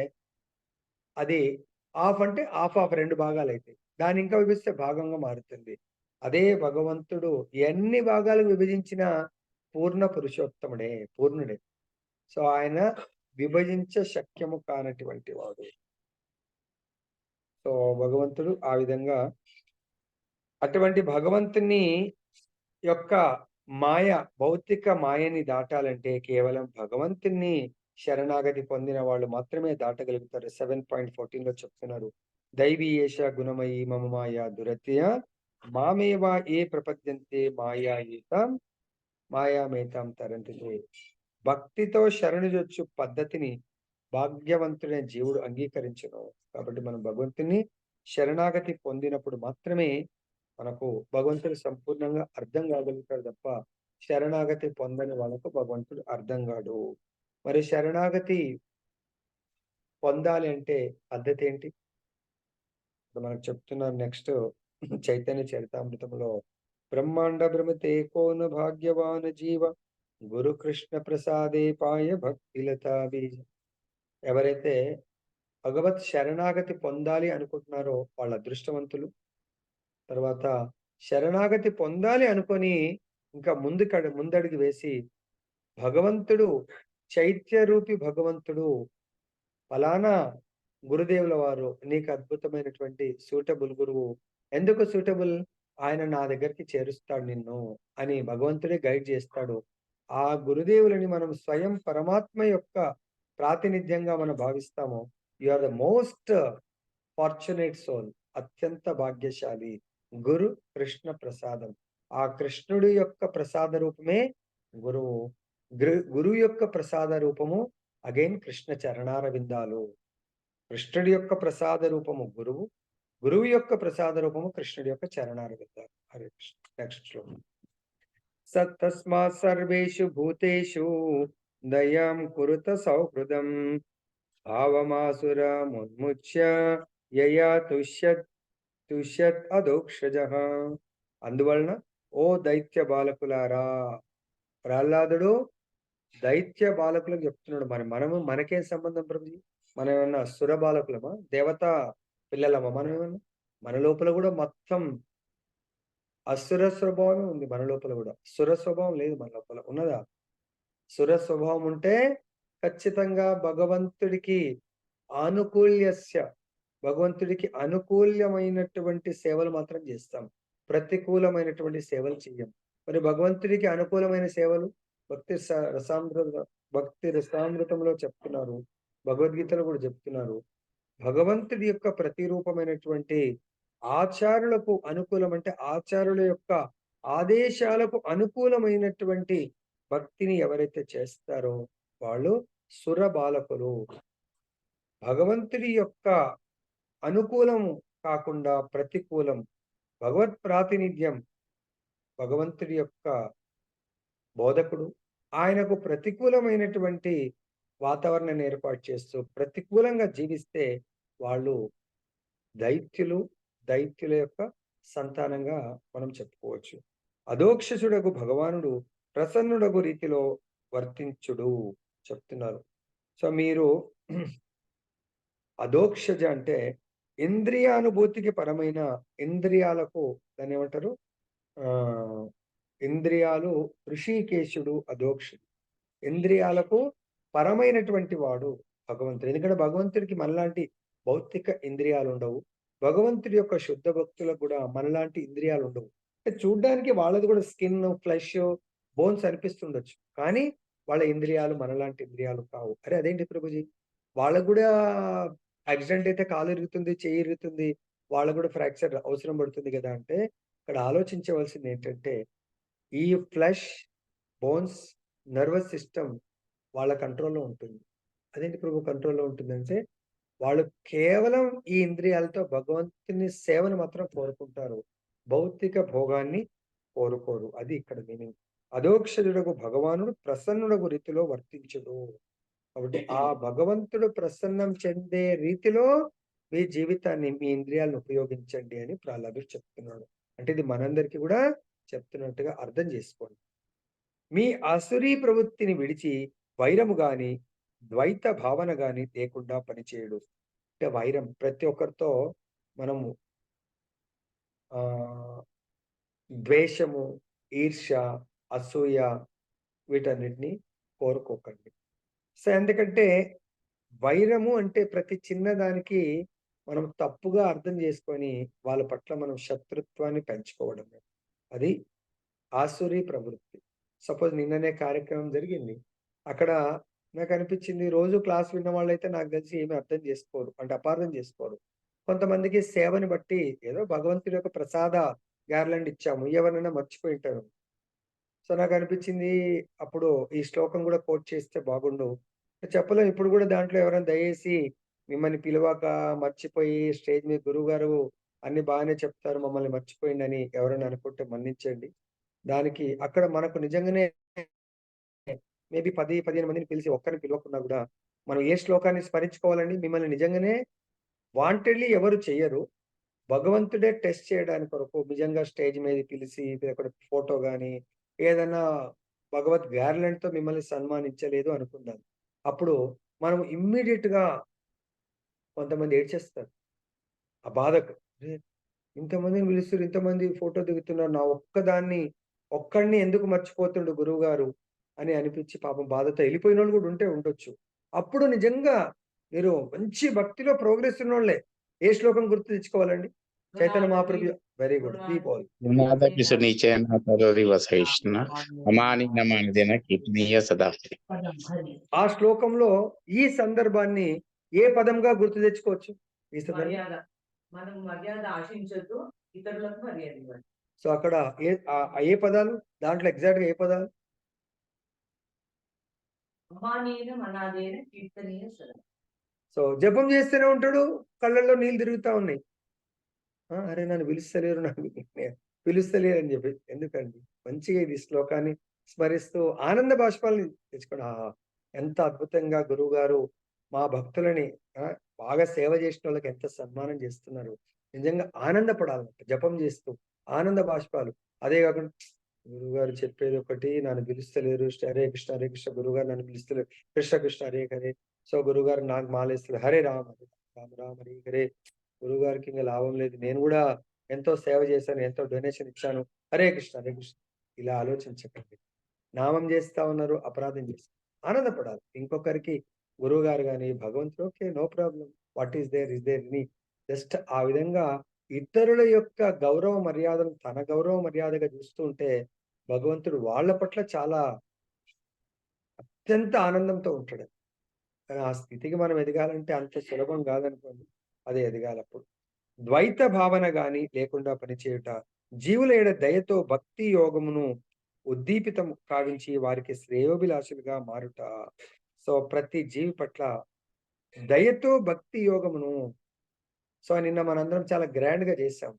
అది హాఫ్ అంటే హాఫ్ ఆఫ్ 2 భాగాలు అవుతాయి. దాన్ని ఇంకా విభజిస్తే భాగంగా మారుతుంది. అదే భగవంతుడు ఎన్ని భాగాలకు విభజించిన పూర్ణ పురుషోత్తముడే, పూర్ణుడే. సో ఆయన విభజించ శక్యము కానటువంటి వాడు. సో భగవంతుడు ఆ విధంగా అటువంటి భగవంతుని యొక్క మాయ, భౌతిక మాయని దాటాలంటే కేవలం భగవంతుని శరణాగతి పొందిన వాళ్ళు మాత్రమే దాటగలుగుతారు. 7.14 చెప్తున్నారు. దైవీ ఏష గుణమయీ మమ మాయ దురత్య మామేవా ఏ ప్రపద్యంతే మాయాయుతం మాయామేతాం తరంతితే. భక్తితో శరణుజొచ్చు పద్ధతిని భాగ్యవంతుడైన జీవుడు అంగీకరించును. కాబట్టి మనం భగవంతుని శరణాగతి పొందినప్పుడు మాత్రమే మనకు భగవంతుడు సంపూర్ణంగా అర్థం కాగలుగుతాడు తప్ప శరణాగతి పొందని వాళ్ళకు భగవంతుడు అర్థం కాడు. మరి శరణాగతి పొందాలి అంటే పద్ధతి ఏంటి? ఇప్పుడు మనకు చెప్తున్నారు నెక్స్ట్ చైతన్య చరితామృతంలో బ్రహ్మాండ భ్రమతే కోన భాగ్యవాన జీవ గురు కృష్ణ ప్రసాదే పాయ భక్తిలతా బీజ. ఎవరైతే భగవత్ శరణాగతి పొందాలి అనుకుంటున్నారో వాళ్ళ అదృష్టవంతులు. తర్వాత శరణాగతి పొందాలి అనుకొని ఇంకా ముందడుగు వేసి భగవంతుడు చైత్య రూపి భగవంతుడు ఫలానా గురుదేవుల వారు నీకు అద్భుతమైనటువంటి సూటబుల్ గురువు. ఎందుకు సూటబుల్? ఆయన నా దగ్గరికి చేరుస్తాడు నిన్ను అని భగవంతుడే గైడ్ చేస్తాడు. ఆ గురుదేవులని మనం స్వయం పరమాత్మ యొక్క ప్రాతినిధ్యంగా మనం భావిస్తాము. You are the most fortunate soul, అత్యంత భాగ్యశాలి. గురు కృష్ణ ప్రసాదం. ఆ కృష్ణుడి యొక్క ప్రసాద రూపమే గురువు. గురువు యొక్క ప్రసాద రూపము అగైన్ కృష్ణ చరణార విందాలు. కృష్ణుడి యొక్క ప్రసాద రూపము గురువు, గురువు యొక్క ప్రసాద రూపము కృష్ణుడి యొక్క చరణార విందాలు. హరే కృష్ణ. నెక్స్ట్ శ్లోకం. సత్తస్మాత్ సర్వేషు భూతేషు దయాం కురుత సౌహృదం భావమాసురమున్ముచ్య యయా తుష్యత్ అదోక్షజః. అందువలన ఓ దైత్య బాలకులారా, ప్రహ్లాదుడు దైత్య బాలకులకు చెప్తున్నాడు. మనకేం సంబంధం ప్రభుజీ? మనం ఏమన్నా సుర బాలకులమా, దేవతా పిల్లలమా? మనం ఏమన్నా మన లోపల కూడా మొత్తం అసుర స్వభావమే ఉంది. మన లోపల కూడా సుర స్వభావం లేదు. మన లోపల ఉన్నదా? సుర స్వభావం ఉంటే ఖచ్చితంగా భగవంతుడికి భగవంతుడికి అనుకూలమైనటువంటి సేవలు మాత్రం చేస్తాం. ప్రతికూలమైనటువంటి సేవలు చెయ్యం. మరి భగవంతుడికి అనుకూలమైన సేవలు భక్తి రసామృతంలో చెప్తున్నారు, భగవద్గీతలో కూడా చెప్తున్నారు. భగవంతుడి యొక్క ప్రతిరూపమైనటువంటి ఆచారులకు అనుకూలం అంటే ఆచారుల యొక్క ఆదేశాలకు అనుకూలమైనటువంటి భక్తిని ఎవరైతే చేస్తారో వాళ్ళు సుర బాలకులు. భగవంతుడి యొక్క అనుకూలం కాకుండా ప్రతికూలం, భగవత్ ప్రాతినిధ్యం, భగవంతుడి యొక్క బోధకుడు ఆయనకు ప్రతికూలమైనటువంటి వాతావరణాన్ని ఏర్పాటు చేస్తూ ప్రతికూలంగా జీవిస్తే వాళ్ళు దైత్యుల యొక్క సంతానంగా మనం చెప్పుకోవచ్చు. అధోక్షజుడగు భగవానుడు ప్రసన్నుడగు రీతిలో వర్తించుడు చెప్తున్నారు. సో మీరు అధోక్షజ అంటే ఇంద్రియానుభూతికి పరమైన ఇంద్రియాలకు దాన్ని ఏమంటారు? ఇంద్రియాలు ఋషికేశుడు అధోక్షుడు. ఇంద్రియాలకు పరమైనటువంటి వాడు భగవంతుడు. ఎందుకంటే భగవంతుడికి మనలాంటి భౌతిక ఇంద్రియాలు ఉండవు. భగవంతుడి యొక్క శుద్ధ భక్తులకు కూడా మనలాంటి ఇంద్రియాలు ఉండవు. చూడ్డానికి వాళ్ళది కూడా స్కిన్, ఫ్లెష్, బోన్స్ అనిపిస్తుండొచ్చు, కానీ వాళ్ళ ఇంద్రియాలు మనలాంటి ఇంద్రియాలు కావు. అరే అదేంటి ప్రభుజీ, వాళ్ళకు కూడా యాక్సిడెంట్ అయితే కాలు ఇరుగుతుంది, చెయ్యి ఇరుగుతుంది, వాళ్ళకు కూడా ఫ్రాక్చర్ అవసరం పడుతుంది కదా అంటే ఇక్కడ ఆలోచించవలసింది ఏంటంటే ఈ ఫ్లెష్ బోన్స్, నర్వస్ సిస్టమ్ వాళ్ళ కంట్రోల్‌లో ఉంటుంది. అదేంటి ప్రభు కంట్రోల్‌లో ఉంటుందంటే, వాళ్ళు కేవలం ఈ ఇంద్రియాలతో భగవంతుని సేవను మాత్రం కోరుకుంటారు. భౌతిక భోగాన్ని కోరుకోరు. అది ఇక్కడ మీనింగ్. అధోక్షజుడగు భగవానుడు ప్రసన్నుడగు రీతిలో వర్తించుడు. కాబట్టి ఆ భగవంతుడు ప్రసన్నం చెందే రీతిలో మీ జీవితాన్ని, మీ ఇంద్రియాలను ఉపయోగించండి అని ప్రహ్లాదుడు చెప్తున్నాడు. అంటే ఇది మనందరికీ కూడా చెప్తున్నట్టుగా అర్థం చేసుకోండి. మీ ఆసురీ ప్రవృత్తిని విడిచి వైరము గాని, ద్వైత భావన గాని లేకుండా పనిచేయుడు. అంటే వైరం ప్రతి ఒక్కరితో మనము ఆహ్, ద్వేషము, ఈర్ష్య, అసూయ వీటన్నిటిని కోరుకోకండి. సో, ఎందుకంటే వైరము అంటే ప్రతి చిన్నదానికి మనం తప్పుగా అర్థం చేసుకొని వాళ్ళ పట్ల మనం శత్రుత్వాన్ని పెంచుకోవడమే. అది ఆసురీ ప్రవృత్తి. సపోజ్ నిన్ననే కార్యక్రమం జరిగింది. అక్కడ నాకనిపించింది రోజు క్లాస్ విన్న వాళ్ళైతే నాకు తెలిసి ఏమి అర్థం చేసుకోరు. అంటే అపార్థం చేసుకోరు. కొంతమందికి సేవని బట్టి ఏదో భగవంతుడి యొక్క ప్రసాద గార్లాండ్ ఇచ్చాము. ఎవరైనా మర్చిపోయుంటారు. సో, నాకనిపించింది అప్పుడు ఈ శ్లోకం కూడా కోట్ చేస్తే బాగుండు. చెప్పలేం ఇప్పుడు కూడా దాంట్లో ఎవరైనా దయేసి మిమ్మల్ని పిలవక మర్చిపోయి స్టేజ్ మీద గురువుగారు అన్ని బాగానే చెప్తారు మమ్మల్ని మర్చిపోయిండని ఎవరైనా అనుకుంటే మన్నించండి. దానికి అక్కడ మనకు నిజంగానే మేబీ 10, 15 మందిని పిలిచి ఒక్కరిని పిలవకున్నా గూడా, మనం ఏ శ్లోకాన్ని స్మరించుకోవాలండి? మిమ్మల్ని నిజంగానే వాంటెడ్‌లీ ఎవరు చెయ్యరు. భగవంతుడే టెస్ట్ చేయడానికి కొరకు నిజంగా స్టేజ్ మీద పిలిసి అక్కడ ఫోటో గాని, ఏదన్నా భగవత్ గార్లెండ్‌తో మిమ్మల్ని సన్మానించలేదు అనుకుందాం. అప్పుడు మనం ఇమ్మీడియేట్‌గా కొంతమంది ఏడ్చేస్తారు. ఆ బాధకు. అరే! ఇంతమందిని పిలుస్తుర్రు, ఇంతమంది ఫోటో దిగుతున్నారు. నా ఒక్కడిని ఎందుకు మర్చిపోతుండు గురువుగారు అని అనిపించి పాపం బాధతో ఎళ్ళిపోయినోళ్ళు గూడా ఉంటే ఉండొచ్చు. అప్పుడు నిజంగా మీరు మంచి భక్తిలో ప్రోగ్రెస్ ఉన్నోళ్ళే. ఏ శ్లోకం గుర్తు తెచ్చుకోవాలండి? Chaitanya Mahaprabhu very good. Keep all. గుణాద కిశునీచయన తరోరివ సహిష్ణున అమాని నమాని దిన కీర్తనీయ సదా. ఆ శ్లోకంలో ఈ సందర్భాన్ని ఏ పదంగా గుర్తు తెచ్చుకోవచ్చు? ఈ సందర్భం. మర్యాద. మనం మర్యాద ఆశించొద్దు. ఇతరులకు మర్యాద ఇవ్వండి. సో, అక్కడ ఏ పదాలు? దాంట్లో ఎగ్జాక్ట్‌గా ఏ పదాలు? అమానీన మనాదేన కీర్తనీయ సదా. సో, జపం చేస్తూనే ఉంటాడు. కళ్ళల్లో నీళ్ళు తిరుగుతా ఉన్నాయి. అరే! నన్ను పిలుస్తలేరు, పిలుస్తలేరు అని చెప్పి. ఎందుకండి? మంచిగా ఇది శ్లోకాన్ని స్మరిస్తూ ఆనంద బాష్పాల్ని తెచ్చుకోండి. ఆహా! ఎంత అద్భుతంగా గురువుగారు మా భక్తులని బాగా సేవ చేసినోళ్ళకి ఎంత సన్మానం చేస్తున్నారు. నిజంగా ఆనందపడాలన్నమాట జపం చేస్తూ. ఆనంద బాష్పాలు. అదే కాకుండా గురువుగారు చెప్పేది ఒకటి, నన్ను పిలుస్తలేరు. హరే కృష్ణ, హరే కృష్ణ గురువుగారు నన్ను పిలుస్తలేరు. కృష్ణ కృష్ణ హరే హరే. సో, గురువుగారు నాకు మాలేస్తలేరు. హరే రామ, హరే రామ, రామ హరే హరే. గురువుగారికి ఇంక లాభం లేదు. నేను గూడా ఎంతో సేవ చేశాను. ఎంతో డొనేషన్ ఇచ్చాను. హరే కృష్ణ, హరే కృష్ణ. ఇలా ఆలోచించకండి. నామం చేస్తా ఉన్నారు, అపరాధం చేస్తారు. ఆనందపడాలి. ఇంకొకరికి గురువుగారు గాని, భగవంతుడు okay. No problem. What is there is there అని జస్ట్ ఆ విధంగా ఇతరుల యొక్క గౌరవ మర్యాదను తన గౌరవ మర్యాదగా చూస్తూ ఉంటే, భగవంతుడు వాళ్ళ పట్ల చాలా అత్యంత ఆనందంతో ఉంటాడు. కానీ ఆ స్థితికి మనం ఎదగాలంటే అంత సులభం కాదనుకోండి. అది ఎదగాలప్పుడు. ద్వైత భావన గాని లేకుండా పనిచేయుట, జీవుల ఎడ దయతో భక్తి యోగమును ఉద్దీపితం కావించి వారికి శ్రేయోభిలాషులుగా మారుట. సో, ప్రతి జీవి పట్ల దయతో భక్తి యోగమును. సో, నిన్న మనందరం చాలా గ్రాండ్‌గా చేశాం.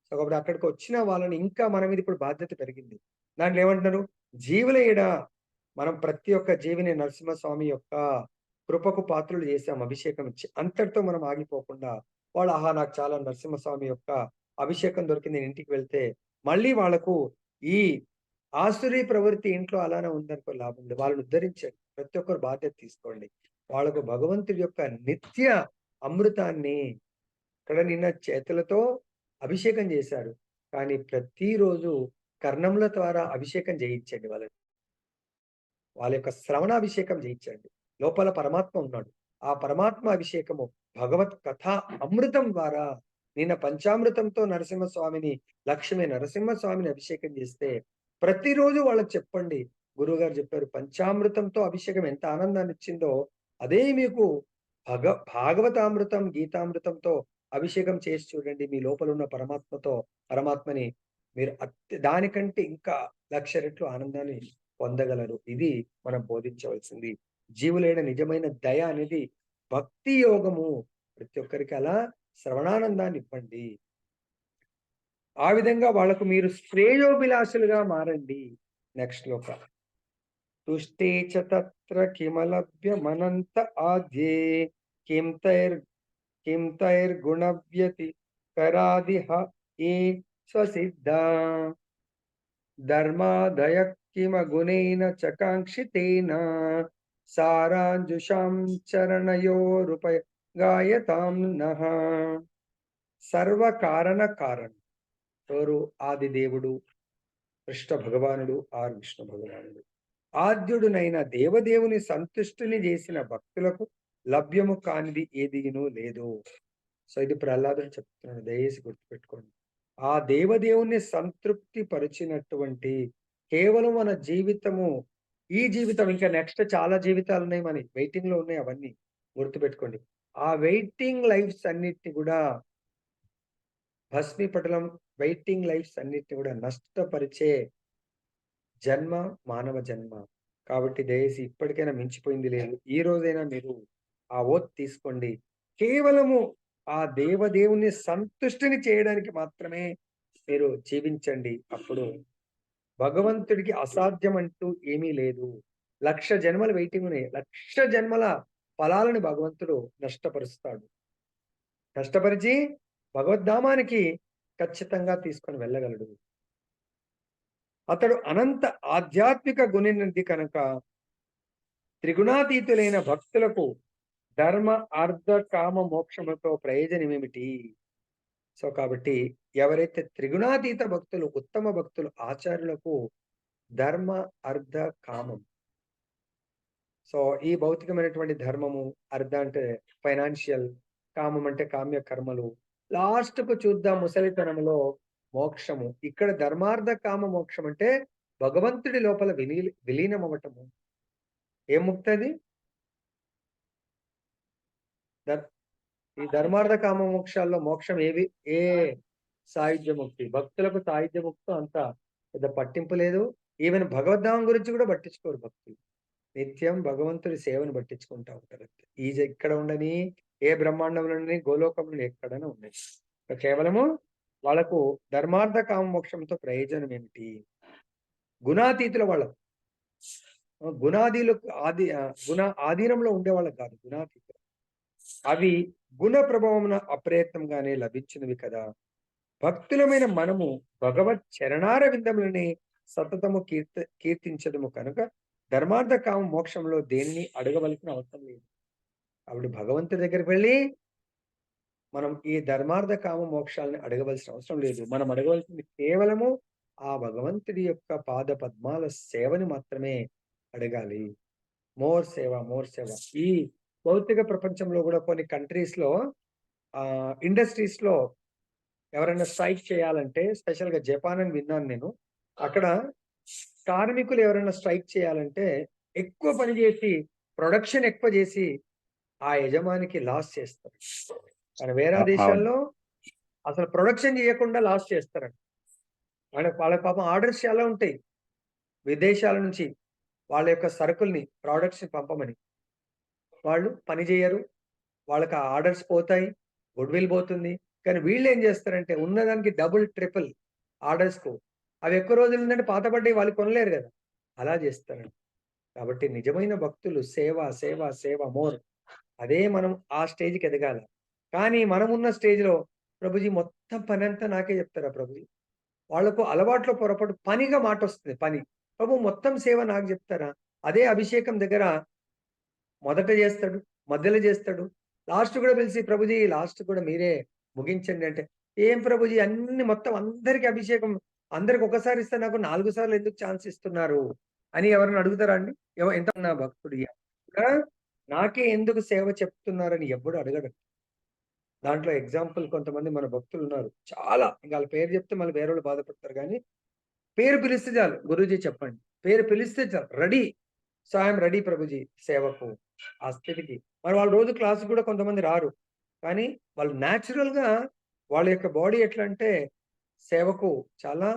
సో, కాబట్టి అక్కడికి వచ్చిన వాళ్ళని ఇంకా మన మీద ఇప్పుడు బాధ్యత పెరిగింది. దాంట్లో ఏమంటున్నారు? జీవుల ఎడ మనం ప్రతి ఒక్క జీవిని నరసింహస్వామి యొక్క కృపకు పాత్రులు చేసాం అభిషేకం ఇచ్చి. అంతటితో మనం ఆగిపోకుండా వాళ్ళు ఆహా! నాకు చాలా నరసింహస్వామి యొక్క అభిషేకం దొరికింది. నేను ఇంటికి వెళ్తే మళ్ళీ వాళ్ళకు ఈ ఆసురీ ప్రవృత్తి ఇంట్లో అలానే ఉందనుకో లాభం లేదు. వాళ్ళని ఉద్ధరించండి. ప్రతి ఒక్కరు బాధ్యత తీసుకోండి. వాళ్ళకు భగవంతుడి యొక్క నిత్య అమృతాన్ని ఇక్కడ నిన్న చేతులతో అభిషేకం చేశారు. కానీ ప్రతిరోజు కర్ణముల ద్వారా అభిషేకం చేయించండి వాళ్ళని. వాళ్ళ యొక్క శ్రవణాభిషేకం చేయించండి. లోపల పరమాత్మ ఉన్నాడు. ఆ పరమాత్మ అభిషేకము భగవత్ కథా అమృతం ద్వారా నిన్న పంచామృతంతో నరసింహస్వామిని, లక్ష్మీ నరసింహస్వామిని అభిషేకం చేస్తే ప్రతిరోజు వాళ్ళకి చెప్పండి. గురువుగారు చెప్పారు పంచామృతంతో అభిషేకం ఎంత ఆనందాన్ని ఇచ్చిందో అదే మీకు భాగవతామృతం, గీతామృతంతో అభిషేకం చేసి చూడండి. మీ లోపల ఉన్న పరమాత్మని మీరు దానికంటే ఇంకా 1,00,000 రెట్లు ఆనందాన్ని పొందగలరు. ఇది మనం బోధించవలసింది. జీవులైన నిజమైన దయ అనేది భక్తి యోగము. ప్రతి ఒక్కరికి అలా శ్రవణానందాన్ని ఇవ్వండి. ఆ విధంగా వాళ్ళకు మీరు శ్రేయోభిలాషులుగా మారండి. నెక్స్ట్ శ్లోక. తుష్టే చ తత్ర కిమలభ్యమనంత ఆద్యే కిం తైర్గుణవ్యతి కరాదిహ ఏ స్వసిద్ధా ధర్మాదయ కిమ గుణేన చకాంక్షితేన సారాంజుషాం చరణయోరుపగాయతాం నః. సర్వకారణ కారణం ఎవరు? ఆది దేవుడు కృష్ణ భగవానుడు ఆర్ విష్ణు భగవానుడు. ఆద్యుడునైన దేవదేవుని సంతుష్టిని చేసిన భక్తులకు లభ్యము కానిది ఏదినూ లేదు. సో ఇది ప్రహ్లాదుడు చెప్తున్నాడు, దయచేసి గుర్తుపెట్టుకోండి. ఆ దేవదేవుని సంతృప్తి పరిచినటువంటి కేవలం మన జీవితము, ఈ జీవితం, ఇంకా నెక్స్ట్ చాలా జీవితాలు ఉన్నాయి, మన వెయిటింగ్ లో ఉన్నాయి, అవన్నీ గుర్తుపెట్టుకోండి. ఆ వెయిటింగ్ లైఫ్స్ అన్నిటిని కూడా భస్మీపటలం, వెయిటింగ్ లైఫ్స్ అన్నిటిని కూడా నష్టపరిచే జన్మ మానవ జన్మ. కాబట్టి దయచేసి ఇప్పటికైనా మించిపోయింది లేదు. ఈ రోజైనా మీరు ఆ ఓత్ తీసుకోండి. కేవలము ఆ దేవదేవుని సంతుష్టిని చేయడానికి మాత్రమే మీరు జీవించండి. అప్పుడు భగవంతుడికి అసాధ్యం అంటూ ఏమీ లేదు. 1,00,000 జన్మల వెయిటింగ్ ఉన్నాయి. 1,00,000 జన్మల ఫలాలను భగవంతుడు నష్టపరుస్తాడు. నష్టపరిచి భగవద్ధామానికి ఖచ్చితంగా తీసుకొని వెళ్ళగలడు. అతడు అనంత ఆధ్యాత్మిక గుణనిధి కనుక త్రిగుణాతీతులైన భక్తులకు ధర్మ అర్థ కామ మోక్షములతో ప్రయోజనం ఏమిటి? సో కాబట్టి ఎవరైతే త్రిగుణాతీత భక్తులు, ఉత్తమ భక్తులు, ఆచార్యులకు ధర్మ అర్థ కామం. సో ఈ భౌతికమైనటువంటి ధర్మము, అర్థ అంటే ఫైనాన్షియల్, కామం అంటే కామ్య కర్మలు, లాస్ట్ కు చూద్దాం ముసలితనంలో మోక్షము. ఇక్కడ ధర్మార్థ కామ మోక్షం అంటే భగవంతుడి లోపల విలీనం అవ్వటము. ఏం ముక్తది? ఈ ధర్మార్థ కామ మోక్షాల్లో మోక్షం ఏవి? ఏ సాయుధ్య ముక్తి. భక్తులకు సాయుధ్య ముక్తి అంత పెద్ద పట్టింపు లేదు. ఈవెన్ భగవద్ధామం గురించి కూడా పట్టించుకోరు భక్తులు. నిత్యం భగవంతుడి సేవను పట్టించుకుంటా ఉంటారు. ఇక్కడ ఉండని, ఏ బ్రహ్మాండంలో ఉండని, గోలోకంలో ఎక్కడైనా ఉన్నాయి. కేవలము వాళ్ళకు ధర్మార్థ కామ మోక్షంతో ప్రయోజనం ఏమిటి? గుణాతీతుల వాళ్ళ గుణాదీలకు ఆధీనంలో ఉండే వాళ్ళకి కాదు, గుణాతీతులు. అవి గుణ ప్రభావమున అప్రయత్నంగానే లభించినవి కదా. భక్తులమైన మనము భగవత్ చరణార విందములని సతతము కీర్తించదము కనుక ధర్మార్థ కామ మోక్షంలో దేనిని అడగవలసిన అవసరం లేదు. కాబట్టి భగవంతుడి దగ్గరికి వెళ్ళి మనం ఈ ధర్మార్థ కామ మోక్షాలని అడగవలసిన అవసరం లేదు. మనం అడగవలసింది కేవలము ఆ భగవంతుడి యొక్క పాద పద్మాల సేవని మాత్రమే అడగాలి. మోర్ సేవ, మోర్ సేవ. ఈ భౌతిక ప్రపంచంలో కూడా కొన్ని కంట్రీస్ లో, ఇండస్ట్రీస్ లో ఎవరైనా స్ట్రైక్ చేయాలంటే, స్పెషల్ గా జపాన్ అని విన్నాను నేను, అక్కడ కార్మికులు ఎవరైనా స్ట్రైక్ చేయాలంటే ఎక్కువ పని చేసి, ప్రొడక్షన్ ఎక్కువ చేసి ఆ యజమానికి లాస్ చేస్తారు. కానీ వేరే దేశాల్లో అసలు ప్రొడక్షన్ చేయకుండా లాస్ చేస్తారంట. వాళ్ళ పాపం ఆర్డర్స్ చాలా ఉంటాయి విదేశాల నుంచి, వాళ్ళ యొక్క సరుకుల్ని, ప్రోడక్ట్స్ పంపమని. వాళ్ళు పని చేయరు, వాళ్ళకి ఆ ఆర్డర్స్ పోతాయి, గుడ్ విల్ పోతుంది. కానీ వీళ్ళు ఏం చేస్తారంటే ఉన్నదానికి డబుల్ ట్రిపుల్ ఆర్డర్స్ కు, అవి ఎక్కువ రోజులు ఉందంటే పాతపడ్డాయి, వాళ్ళు కొనలేరు కదా, అలా చేస్తారండి. కాబట్టి నిజమైన భక్తులు సేవ సేవ సేవ మోర్. అదే మనం ఆ స్టేజ్కి ఎదగాల. కానీ మనం ఉన్న స్టేజ్లో ప్రభుజీ మొత్తం పని అంతా నాకే చెప్తారా ప్రభుజీ? వాళ్లకు అలవాట్లో పొరపాటు పనిగా మాట వస్తుంది. పని ప్రభు మొత్తం సేవ నాకు చెప్తారా? అదే అభిషేకం దగ్గర మొదట చేస్తాడు, మధ్యలో చేస్తాడు, లాస్ట్ కూడా పిలిచి ప్రభుజీ లాస్ట్ కూడా మీరే ముగించండి అంటే, ఏం ప్రభుజీ అన్ని మొత్తం అందరికి అభిషేకం అందరికి ఒకసారి ఇస్తే నాకు 4 సార్లు ఎందుకు ఛాన్స్ ఇస్తున్నారు అని ఎవరైనా అడుగుతారా అండి? ఎంత నా భక్తుడు నాకే ఎందుకు సేవ చెప్తున్నారని ఎప్పుడు అడగడు. దాంట్లో ఎగ్జాంపుల్ కొంతమంది మన భక్తులు ఉన్నారు, చాలా, ఇంకా వాళ్ళ పేరు చెప్తే మళ్ళీ వేరే వాళ్ళు బాధపడతారు. కానీ పేరు పిలిస్తే చాలు, గురూజీ చెప్పండి, పేరు పిలిస్తే చాలు, ready, so I'm ready Prabhuji సేవకు. ఆ స్థితికి మరి వాళ్ళు రోజు క్లాసు కూడా కొంతమంది రారు, కానీ వాళ్ళు న్యాచురల్ గా వాళ్ళ యొక్క బాడీ ఎట్లా అంటే సేవకు చాలా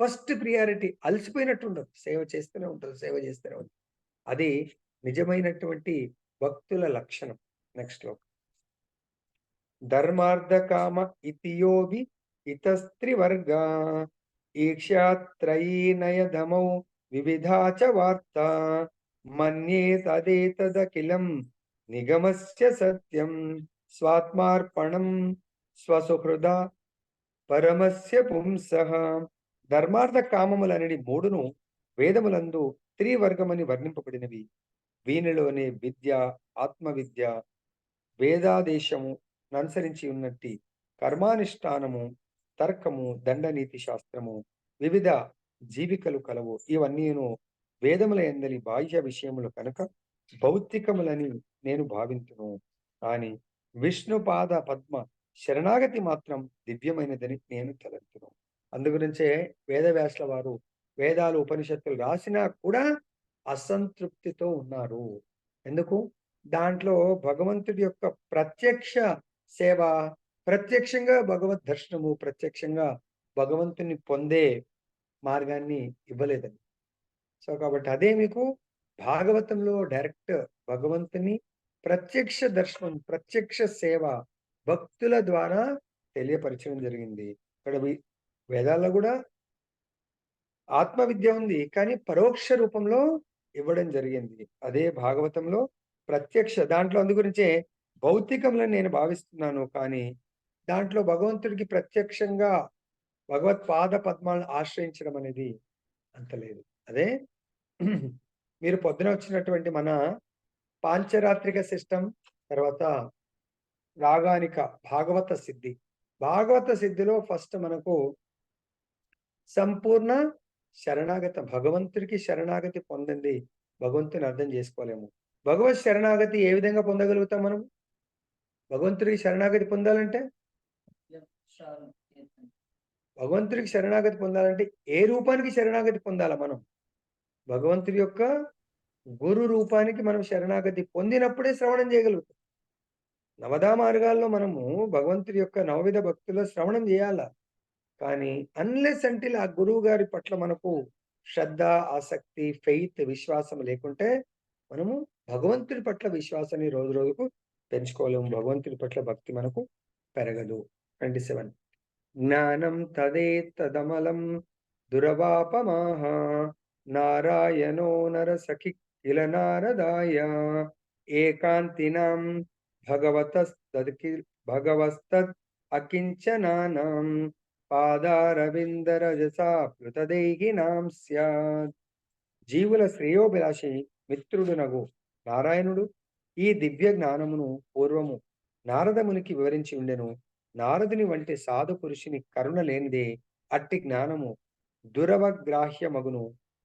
ఫస్ట్ ప్రియారిటీ. అలసిపోయినట్టు ఉండదు, సేవ చేస్తూనే ఉంటుంది, సేవ చేస్తూనే ఉంటుంది. అది నిజమైనటువంటి భక్తుల లక్షణం. నెక్స్ట్ లో ధర్మార్థ కామ ఇతియోవి ఇతస్త్రివర్గా ఈక్ష్యాత్రయీనయధమౌ వివిధా చ వార్త మన్యే తదేతదఖిలం నిగమస్య సత్యం స్వాత్మార్పణం స్వసుహృద పరమస్య పుంసః. ధర్మార్థ కామములనడి మూడును వేదములందు త్రివర్గమని వర్ణింపబడినవి. వీనిలోనే విద్య, ఆత్మవిద్య, వేదాదేశము అనుసరించి ఉన్నట్టి కర్మానుష్ఠానము, తర్కము, దండనీతి శాస్త్రము, వివిధ జీవికలు కలవు. ఇవన్నీను వేదముల ఎందలి బాహ్య విషయములు కనుక భౌతికములని నేను భావింతును. కానీ విష్ణుపాద పద్మ శరణాగతి మాత్రం దివ్యమైనదని నేను తలంతును. అందుగురించే వేదవ్యాసుల వారు వేదాలు, ఉపనిషత్తులు రాసినా కూడా అసంతృప్తితో ఉన్నారు. ఎందుకు? దాంట్లో భగవంతుడి యొక్క ప్రత్యక్ష సేవ, ప్రత్యక్షంగా భగవద్ దర్శనము, ప్రత్యక్షంగా భగవంతుని పొందే మార్గాన్ని ఇవ్వలేదని. సో కాబట్టి అదే మీకు భాగవతంలో డైరెక్ట్ భగవంతుని ప్రత్యక్ష దర్శనం, ప్రత్యక్ష సేవ భక్తుల ద్వారా తెలియపరచడం జరిగింది. ఇక్కడ వేదాల్లో కూడా ఆత్మ విద్య ఉంది, కానీ పరోక్ష రూపంలో ఇవ్వడం జరిగింది. అదే భాగవతంలో ప్రత్యక్ష. దాంట్లో అందు గురించే భౌతికములను నేను భావిస్తున్నాను, కానీ దాంట్లో భగవంతుడికి ప్రత్యక్షంగా భగవత్ పాద పద్మాలను ఆశ్రయించడం అనేది అంత లేదు. అదే మీరు పొద్దున వచ్చినటువంటి మన పాంచరాత్రిక సిస్టమ్, తర్వాత రాగానిక భాగవత సిద్ధి. భాగవత సిద్ధిలో ఫస్ట్ మనకు సంపూర్ణ శరణాగత, భగవంతుడికి శరణాగతి పొందింది. భగవంతుని అర్థం చేసుకోలేము. భగవత్ శరణాగతి ఏ విధంగా పొందగలుగుతాం మనం? భగవంతుడికి శరణాగతి పొందాలంటే, భగవంతుడికి శరణాగతి పొందాలంటే ఏ రూపానికి శరణాగతి పొందాలా మనం? భగవంతుడి యొక్క గురు రూపానికి మనం శరణాగతి పొందినప్పుడే శ్రవణం చేయగలుగుతాం. నవదా మార్గాల్లో మనము భగవంతుడి యొక్క నవవిధ భక్తుల శ్రవణం చేయాల. కానీ అన్లెస్ అంటిల్ ఆ గురువు గారి పట్ల మనకు శ్రద్ధ, ఆసక్తి, ఫెయిత్, విశ్వాసం లేకుంటే మనము భగవంతుడి పట్ల విశ్వాసాన్ని రోజు రోజుకు పెంచుకోలేము. భగవంతుడి పట్ల భక్తి మనకు పెరగదు. 27 జ్ఞానం తదేతదమలం దురవాపమాహ నారాయణో నరసఖి కిల నారదాయ ఏకాంతినాం భగవస్తద్ అకించనానాం పాదారవిందరజసా ప్లుతదేహినాం స్యాత్. జీవుల శ్రేయోభిలాషి మిత్రుడునగు నారాయణుడు ఈ దివ్య జ్ఞానమును పూర్వము నారదమునికి వివరించి ఉండెను. నారదుని వంటి సాధు పురుషుని కరుణ లేనిదే అట్టి జ్ఞానము దురవగ్రాహ్యమగును.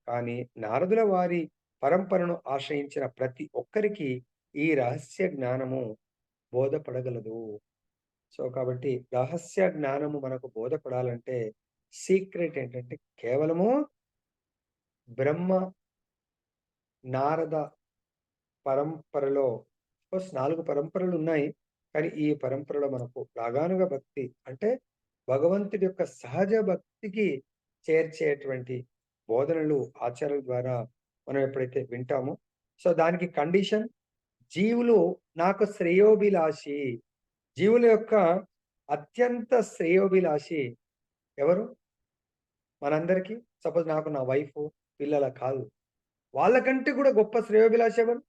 కానీ నారదుల వారి పరంపరను ఆశ్రయించిన ప్రతి ఒక్కరికి ఈ రహస్య జ్ఞానము బోధపడగలదు. సో కాబట్టి రహస్య జ్ఞానము మనకు బోధపడాలంటే సీక్రెట్ ఏంటంటే కేవలము బ్రహ్మ నారద పరంపరలో 4 పరంపరలు ఉన్నాయి. కానీ ఈ పరంపరలో మనకు రాగానుగ భక్తి అంటే భగవంతుడి యొక్క సహజ భక్తికి చేర్చేటువంటి బోధనలు, ఆచారాల ద్వారా మనం ఎప్పుడైతే వింటామో, సో దానికి కండిషన్ జీవులు నాకు శ్రేయోభిలాషి. జీవుల యొక్క అత్యంత శ్రేయోభిలాషి ఎవరు? మనందరికీ సపోజ్ నాకు నా వైఫ్, పిల్లల కాదు, వాళ్ళకంటే కూడా గొప్ప శ్రేయోభిలాషి ఎవరు?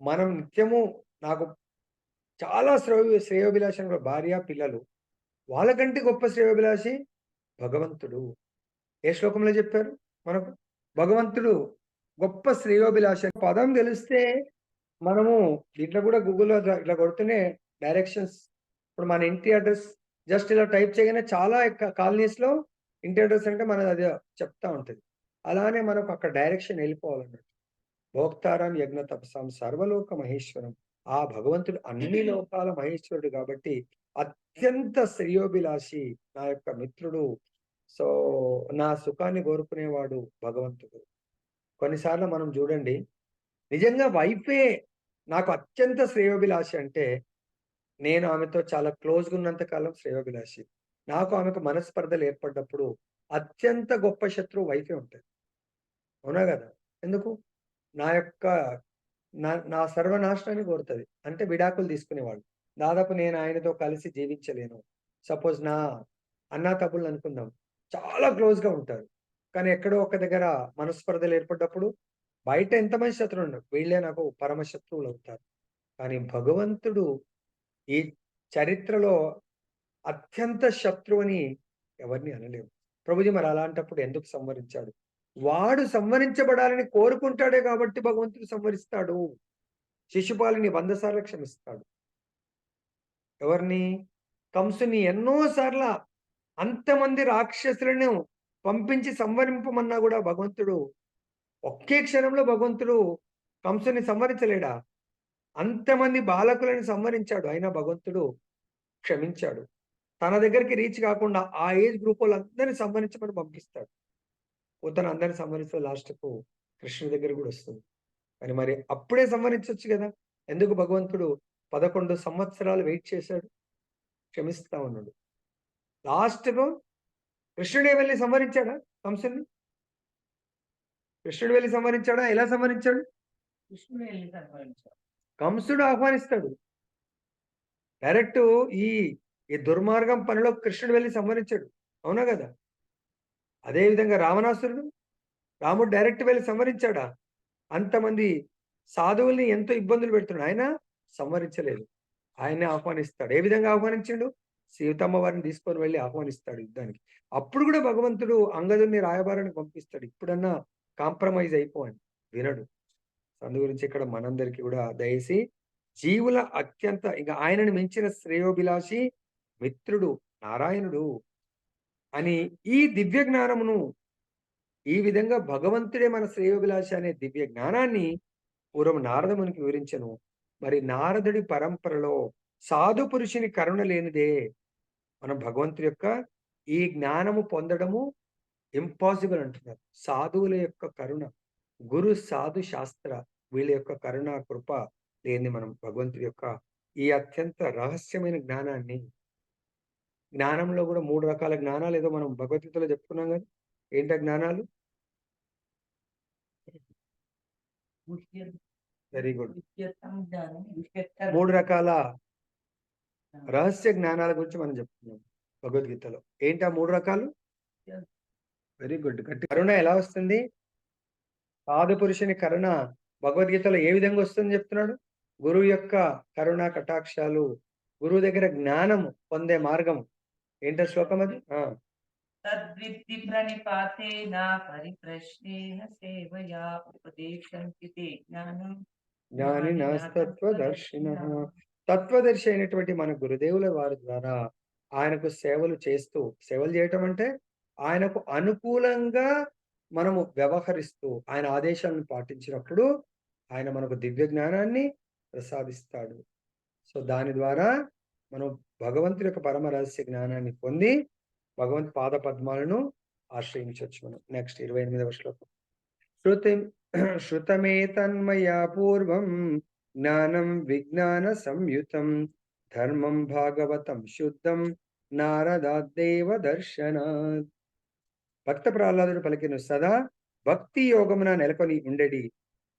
మనం నిత్యము నాకు చాలా శ్రేయోభిలాషి భార్య, పిల్లలు. వాళ్ళకంటే గొప్ప శ్రేయోభిలాషి భగవంతుడు. ఏ శ్లోకంలో చెప్పారు మనకు? భగవంతుడు గొప్ప శ్రేయోభిలాషి పదం తెలిస్తే మనము ఇట్లా కూడా గూగుల్లో ఇట్లా కొడుతూనే డైరెక్షన్స్, ఇప్పుడు మన ఇంటి అడ్రస్ జస్ట్ ఇలా టైప్ చేయగానే చాలా కాలనీస్ లో ఇంటి అడ్రస్ అంటే మనది అది చెప్తా ఉంటుంది. అలానే మనకు అక్కడ డైరెక్షన్ వెళ్ళిపోవాలన్నట్టు. భోక్తారాం యజ్ఞ తపసాం సర్వలోక మహేశ్వరం. ఆ భగవంతుడు అన్ని లోకాల మహేశ్వరుడు కాబట్టి అత్యంత శ్రేయోభిలాషి, నా యొక్క మిత్రుడు. సో నా సుఖాన్ని కోరుకునేవాడు భగవంతుడు. కొన్నిసార్లు మనం చూడండి, నిజంగా వైఫే నాకు అత్యంత శ్రేయోభిలాషి అంటే నేను ఆమెతో చాలా క్లోజ్గా ఉన్నంత కాలం శ్రేయోభిలాషి. నాకు ఆమెకు మనస్పర్ధలు ఏర్పడ్డప్పుడు అత్యంత గొప్ప శత్రువు వైఫే ఉంటుంది. అవునా కదా? ఎందుకు? నా యొక్క నా సర్వనాశనాన్ని కోరుతుంది. అంటే విడాకులు తీసుకునేవాడు. దాదాపు నేను ఆయనతో కలిసి జీవించలేను. సపోజ్ నా అన్నా తమ్ముళ్ళు అనుకుందాం, చాలా క్లోజ్గా ఉంటారు. కానీ ఎక్కడో ఒక దగ్గర మనస్పర్ధలు ఏర్పడ్డప్పుడు బయట ఎంతమంది శత్రువులు ఉండరు, వీళ్ళే నాకు పరమ శత్రువులు అవుతారు. కానీ భగవంతుడు ఈ చరిత్రలో అత్యంత శత్రువుని ఎవరిని అనలేము. ప్రభుజీ మరి అలాంటప్పుడు ఎందుకు సంవరించాడు? వాడు సంవరించబడాలని కోరుకుంటాడే కాబట్టి భగవంతుడు సంవరిస్తాడు. శిశుపాలుని 100 సార్లు క్షమిస్తాడు. ఎవరిని? కంసుని ఎన్నో సార్ల అంతమంది రాక్షసులను పంపించి సంవరింపమన్నా కూడా భగవంతుడు ఒకే క్షణంలో భగవంతుడు కంసుని సంవరించలేడా? అంతమంది బాలకులను సంవరించాడు. అయినా భగవంతుడు క్షమించాడు. తన దగ్గరికి రీచ్ కాకుండా ఆ ఏజ్ గ్రూప్ వాళ్ళందరినీ సంవరించమని పంపిస్తాడు. తను అందరిని సంవరిస్తే లాస్ట్కు కృష్ణుడి దగ్గర కూడా వస్తుంది. కానీ మరి అప్పుడే సంవరించవచ్చు కదా? ఎందుకు భగవంతుడు 11 సంవత్సరాలు వెయిట్ చేశాడు? క్షమిస్తా ఉన్నాడు. లాస్ట్కు కృష్ణుడే వెళ్ళి సంవరించాడా కంసుని? కృష్ణుడు వెళ్ళి సంవరించాడా? ఎలా సంవరించాడు? కృష్ణుడు వెళ్ళి సంహరించాడు. కంసుడు ఆహ్వానిస్తాడు. డైరెక్ట్ ఈ ఈ దుర్మార్గం పనిలో కృష్ణుడు వెళ్ళి సంహరించాడు. అవునా కదా? అదే విధంగా రావణాసురుడు, రాముడు డైరెక్ట్ వెళ్ళి సంహరించాడా? అంతమంది సాధువుల్ని ఎంతో ఇబ్బందులు పెడుతున్నాడు, ఆయన సంహరించలేదు. ఆయనే ఆహ్వానిస్తాడు. ఏ విధంగా ఆహ్వానించాడు? సీతమ్మ వారిని తీసుకొని వెళ్ళి ఆహ్వానిస్తాడు యుద్ధానికి. అప్పుడు కూడా భగవంతుడు అంగదుని రాయబారానికి పంపిస్తాడు. ఇప్పుడన్నా కాంప్రమైజ్ అయిపోని, వినడు. అందు గురించి ఇక్కడ మనందరికీ కూడా దయసి జీవుల అత్యంత ఇంకా ఆయనను మించిన శ్రేయోభిలాషి మిత్రుడు నారాయణుడు అని ఈ దివ్య జ్ఞానమును, ఈ విధంగా భగవంతుడే మన శ్రేయోభిలాషి అనే దివ్య జ్ఞానాన్ని పూర్వం నారదమునికి వివరించను. మరి నారదుడి పరంపరలో సాధు పురుషుని కరుణ లేనిదే మనం భగవంతుడి యొక్క ఈ జ్ఞానము పొందడము ఇంపాసిబుల్ అంటున్నారు. సాధువుల యొక్క కరుణ, గురు సాధు శాస్త్ర వీళ్ళ యొక్క కరుణ కృప లేని మనం భగవంతుడి యొక్క ఈ అత్యంత రహస్యమైన జ్ఞానాన్ని, జ్ఞానంలో కూడా 3 రకాల జ్ఞానాలు ఏదో మనం భగవద్గీతలో చెప్పుకున్నాం కదా. ఏంటా జ్ఞానాలు? Very good. 3 రకాల రహస్య జ్ఞానాల గురించి మనం చెప్తున్నాం భగవద్గీతలో. ఏంటి ఆ 3 రకాలు? Very good. కరుణ ఎలా వస్తుంది? సాధు పురుషుని కరుణ భగవద్గీతలో ఏ విధంగా వస్తుందని చెప్తున్నాడు? గురువు యొక్క కరుణ కటాక్షాలు, గురువు దగ్గర జ్ఞానం పొందే మార్గం. ఏంటో శ్లోకం అది? తద్విద్ధి ప్రణిపాతేన పరిప్రశ్నేన సేవయా ఉపదేశంతి తే జ్ఞానం జ్ఞానినస్తత్వదర్శినః. తత్వదర్శి అయినటువంటి మన గురుదేవుల వారి ద్వారా ఆయనకు సేవలు చేస్తూ, సేవలు చేయటం అంటే ఆయనకు అనుకూలంగా మనము వ్యవహరిస్తూ ఆయన ఆదేశాలను పాటించినప్పుడు ఆయన మనకు దివ్య జ్ఞానాన్ని ప్రసాదిస్తాడు. సో దాని ద్వారా మనం భగవంతుడి యొక్క పరమ రహస్య జ్ఞానాన్ని పొంది భగవంత్ పాద పద్మాలను ఆశ్రయించవచ్చు మనం. నెక్స్ట్ 28వ శ్లోకం. శృతమే తన్మయా పూర్వం జ్ఞానం విజ్ఞాన సంయుతం ధర్మం భాగవతం శుద్ధం నారదాదేవ దర్శనాత్. భక్త ప్రహ్లాదుడు పలికిన సదా భక్తి యోగమున నెలకొని ఉండేది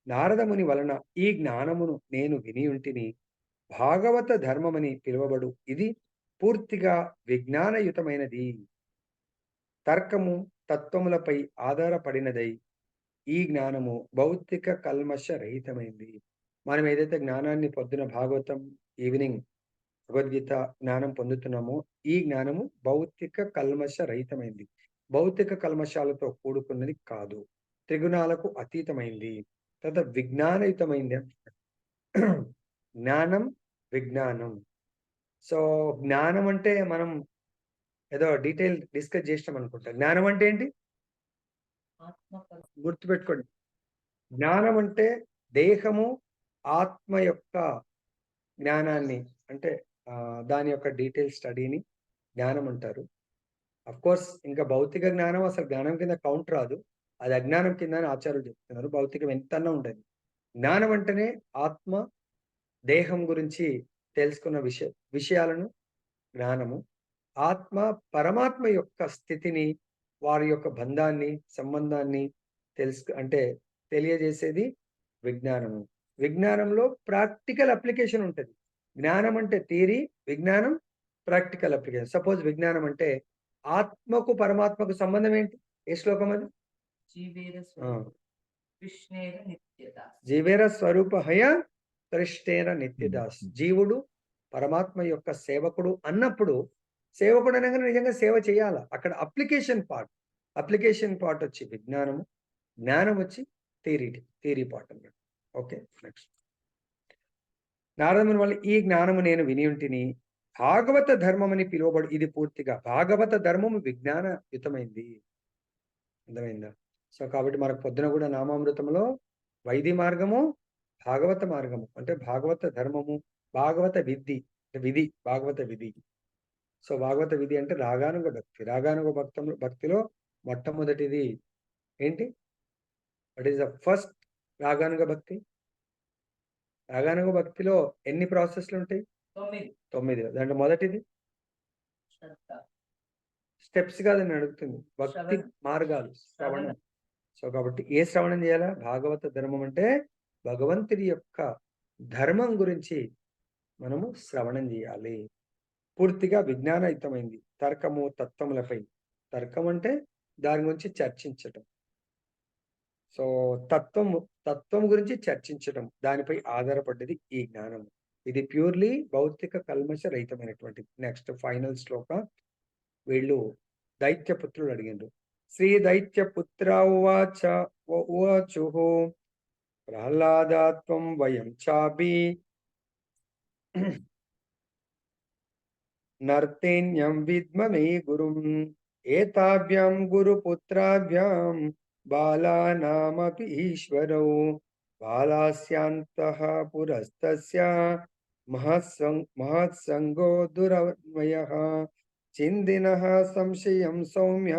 నారదముని వలన ఈ జ్ఞానమును నేను విని ఉంటిని. భాగవత ధర్మమని పిలువబడు ఇది పూర్తిగా విజ్ఞానయుతమైనది, తర్కము తత్వములపై ఆధారపడినదై ఈ జ్ఞానము భౌతిక కల్మష రహితమైంది. మనం ఏదైతే జ్ఞానాన్ని పొద్దున భాగవతం, ఈవినింగ్ భగవద్గీత జ్ఞానం పొందుతున్నామో ఈ జ్ఞానము భౌతిక కల్మష రహితమైంది, భౌతిక కల్మషాలతో కూడుకున్నది కాదు, త్రిగుణాలకు అతీతమైంది, తర్వాత విజ్ఞానయుతమైంది. జ్ఞానం విజ్ఞానం. సో జ్ఞానం అంటే మనం ఏదో డీటెయిల్ డిస్కస్ చేసినాం అనుకుంటా. జ్ఞానం అంటే ఏంటి? గుర్తుపెట్టుకోండి. జ్ఞానం అంటే దేహము ఆత్మ యొక్క జ్ఞానాన్ని, అంటే దాని యొక్క డీటెయిల్ స్టడీని జ్ఞానం అంటారు. అఫ్ కోర్స్ ఇంకా భౌతిక జ్ఞానం అసలు జ్ఞానం కింద కౌంట్ రాదు, అది అజ్ఞానం కింద అని ఆచార్యులు చెప్తున్నారు. భౌతికం ఎంతన్నా ఉండదు. జ్ఞానం అంటేనే ఆత్మ దేహం గురించి తెలుసుకున్న విషయాలను జ్ఞానము. ఆత్మ పరమాత్మ యొక్క స్థితిని, వారి యొక్క బంధాన్ని, సంబంధాన్ని అంటే తెలియజేసేది విజ్ఞానము. విజ్ఞానంలో ప్రాక్టికల్ అప్లికేషన్ ఉంటుంది. జ్ఞానం అంటే థియరీ, విజ్ఞానం ప్రాక్టికల్ అప్లికేషన్. సపోజ్ విజ్ఞానం అంటే ఆత్మకు పరమాత్మకు సంబంధం ఏంటి? ఏ శ్లోకం అది? జీవేర స్వరూప హయ కృష్ణేర నిత్యదాస్. జీవుడు పరమాత్మ యొక్క సేవకుడు అన్నప్పుడు, సేవకుడు అనగానే నిజంగా సేవ చేయాల. అక్కడ అప్లికేషన్ పార్ట్ వచ్చి విజ్ఞానము, జ్ఞానం వచ్చి థియరీ పార్ట్ అన్నమాట. Okay, next. నారదముని వల్ల ఈ జ్ఞానము నేను విని ఉంటిని, భాగవత ధర్మం అని పిలువబడు. ఇది పూర్తిగా భాగవత ధర్మము విజ్ఞానయుతమైంది. అర్థమైందా? సో కాబట్టి మనకు పొద్దున కూడా నామామృతంలో వైది మార్గము, భాగవత మార్గము అంటే భాగవత ధర్మము, భాగవత విధి, భాగవత విధి. సో భాగవత విధి అంటే రాగానుగ భక్తి. రాగానుగ భక్తిలో మొట్టమొదటిది ఏంటి? వాట్ ఈస్ ద ఫస్ట్ రాగానుగ భక్తి? రాగానుగ భక్తిలో ఎన్ని ప్రాసెస్లు ఉంటాయి? 9. దాంట్లో మొదటిది స్టెప్స్ కాదని అడుగుతుంది. భక్తి మార్గాలు, శ్రవణం. సో కాబట్టి ఏ శ్రవణం చేయాలా? భాగవత ధర్మం అంటే భగవంతుడి యొక్క ధర్మం గురించి మనము శ్రవణం చేయాలి. పూర్తిగా విజ్ఞానయుతమైంది. తర్కము, తత్వములపై. తర్కం అంటే దాని గురించి చర్చించటం. సో తత్వం గురించి చర్చించటం, దానిపై ఆధారపడ్డది ఈ జ్ఞానం. ఇది ప్యూర్లీ భౌతిక కల్మష రహితమైనటువంటిది. నెక్స్ట్ ఫైనల్ శ్లోక. వీళ్ళు దైత్యపుత్రులు అడిగిండ్రు. శ్రీ దైత్యపుత్ర ఉవాచు ప్రహ్లాదాత్వం వయం చాపి నర్తేన్యం విద్మమే గురుం ఏతాభ్యాం గురుపుత్రాభ్యాం బాలానామపి ఈశ్వరౌ బాలాస్యాంతః పురస్తస్య మహత్సంగో దురన్వయః చిందినః సంశయం సౌమ్య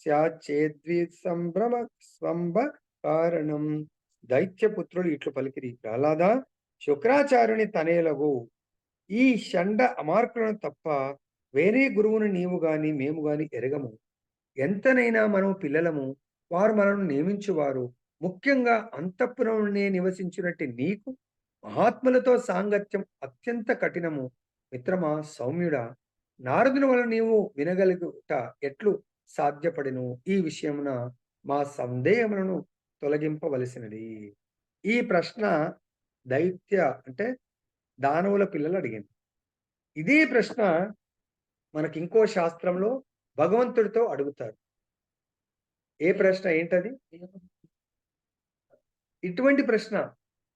స్యాచ్చేద్వి సంభ్రమ కారణం. దైత్యపుత్రుడు ఇట్లు పలికిరి, ప్రహ్లాద, శుక్రాచార్యుని తనేలగు ఈ షండ అమార్కులను తప్ప వేరే గురువును నీవు గాని మేము గాని ఎరగము. ఎంతనైనా మనం పిల్లలము, వారు మనను నియమించువారు. ముఖ్యంగా అంతఃపురంలోనే నివసించినట్టు నీకు మహాత్ములతో సాంగత్యం అత్యంత కఠినము. మిత్రమా, సౌమ్యుడా, నారదుని వల్ల నీవు వినగలుగుట ఎట్లు సాధ్యపడిను? ఈ విషయమున మా సందేహములను తొలగింపవలసినది. ఈ ప్రశ్న దైత్య అంటే దానవుల పిల్లలు అడిగింది. ఇదే ప్రశ్న మనకి ఇంకో శాస్త్రంలో భగవంతుడితో అడుగుతారు. ఏ ప్రశ్న ఏంటది? ఇటువంటి ప్రశ్న.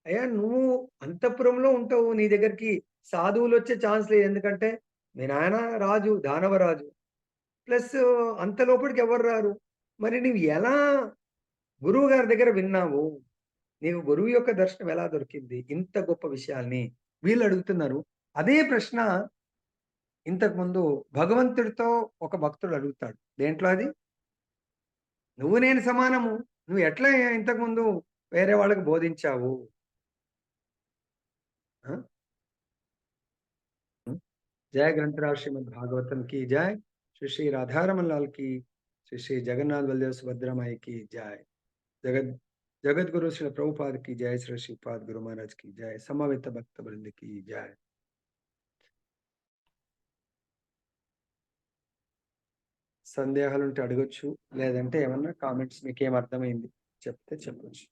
అయ్యా, నువ్వు అంతఃపురంలో ఉంటావు, నీ దగ్గరికి సాధువులు వచ్చే ఛాన్స్ లేదు. ఎందుకంటే మీ నాయన రాజు, దానవరాజు, ప్లస్ అంత లోపలికి ఎవరు రారు. మరి నువ్వు ఎలా గురువు గారి దగ్గర విన్నావు? నీకు గురువు యొక్క దర్శనం ఎలా దొరికింది? ఇంత గొప్ప విషయాల్ని వీళ్ళు అడుగుతున్నారు. అదే ప్రశ్న ఇంతకుముందు భగవంతుడితో ఒక భక్తుడు అడుగుతాడు. దేంట్లో అది? నువ్వు నేను సమానము, నువ్వు ఎట్లా ఇంతకుముందు వేరే వాళ్ళకి బోధించావు? జయ గ్రంథరాజ్ శ్రీమద్ భాగవతం की जय. श्री श्री राधारमन लाल की, श्री श्री जगन्नाथ बलदेव सुभद्रा माई की जय. जगत गुरु श्री प्रभुपाद की जय. श्री श्रीपाद गुरु महाराज की जय. समवेत भक्त वृंद की जय. సందేహాలు ఉంటే అడగొచ్చు, లేదంటే ఏమన్నా కామెంట్స్ మీకు ఏం అర్థమైంది చెప్తే చెప్పొచ్చు.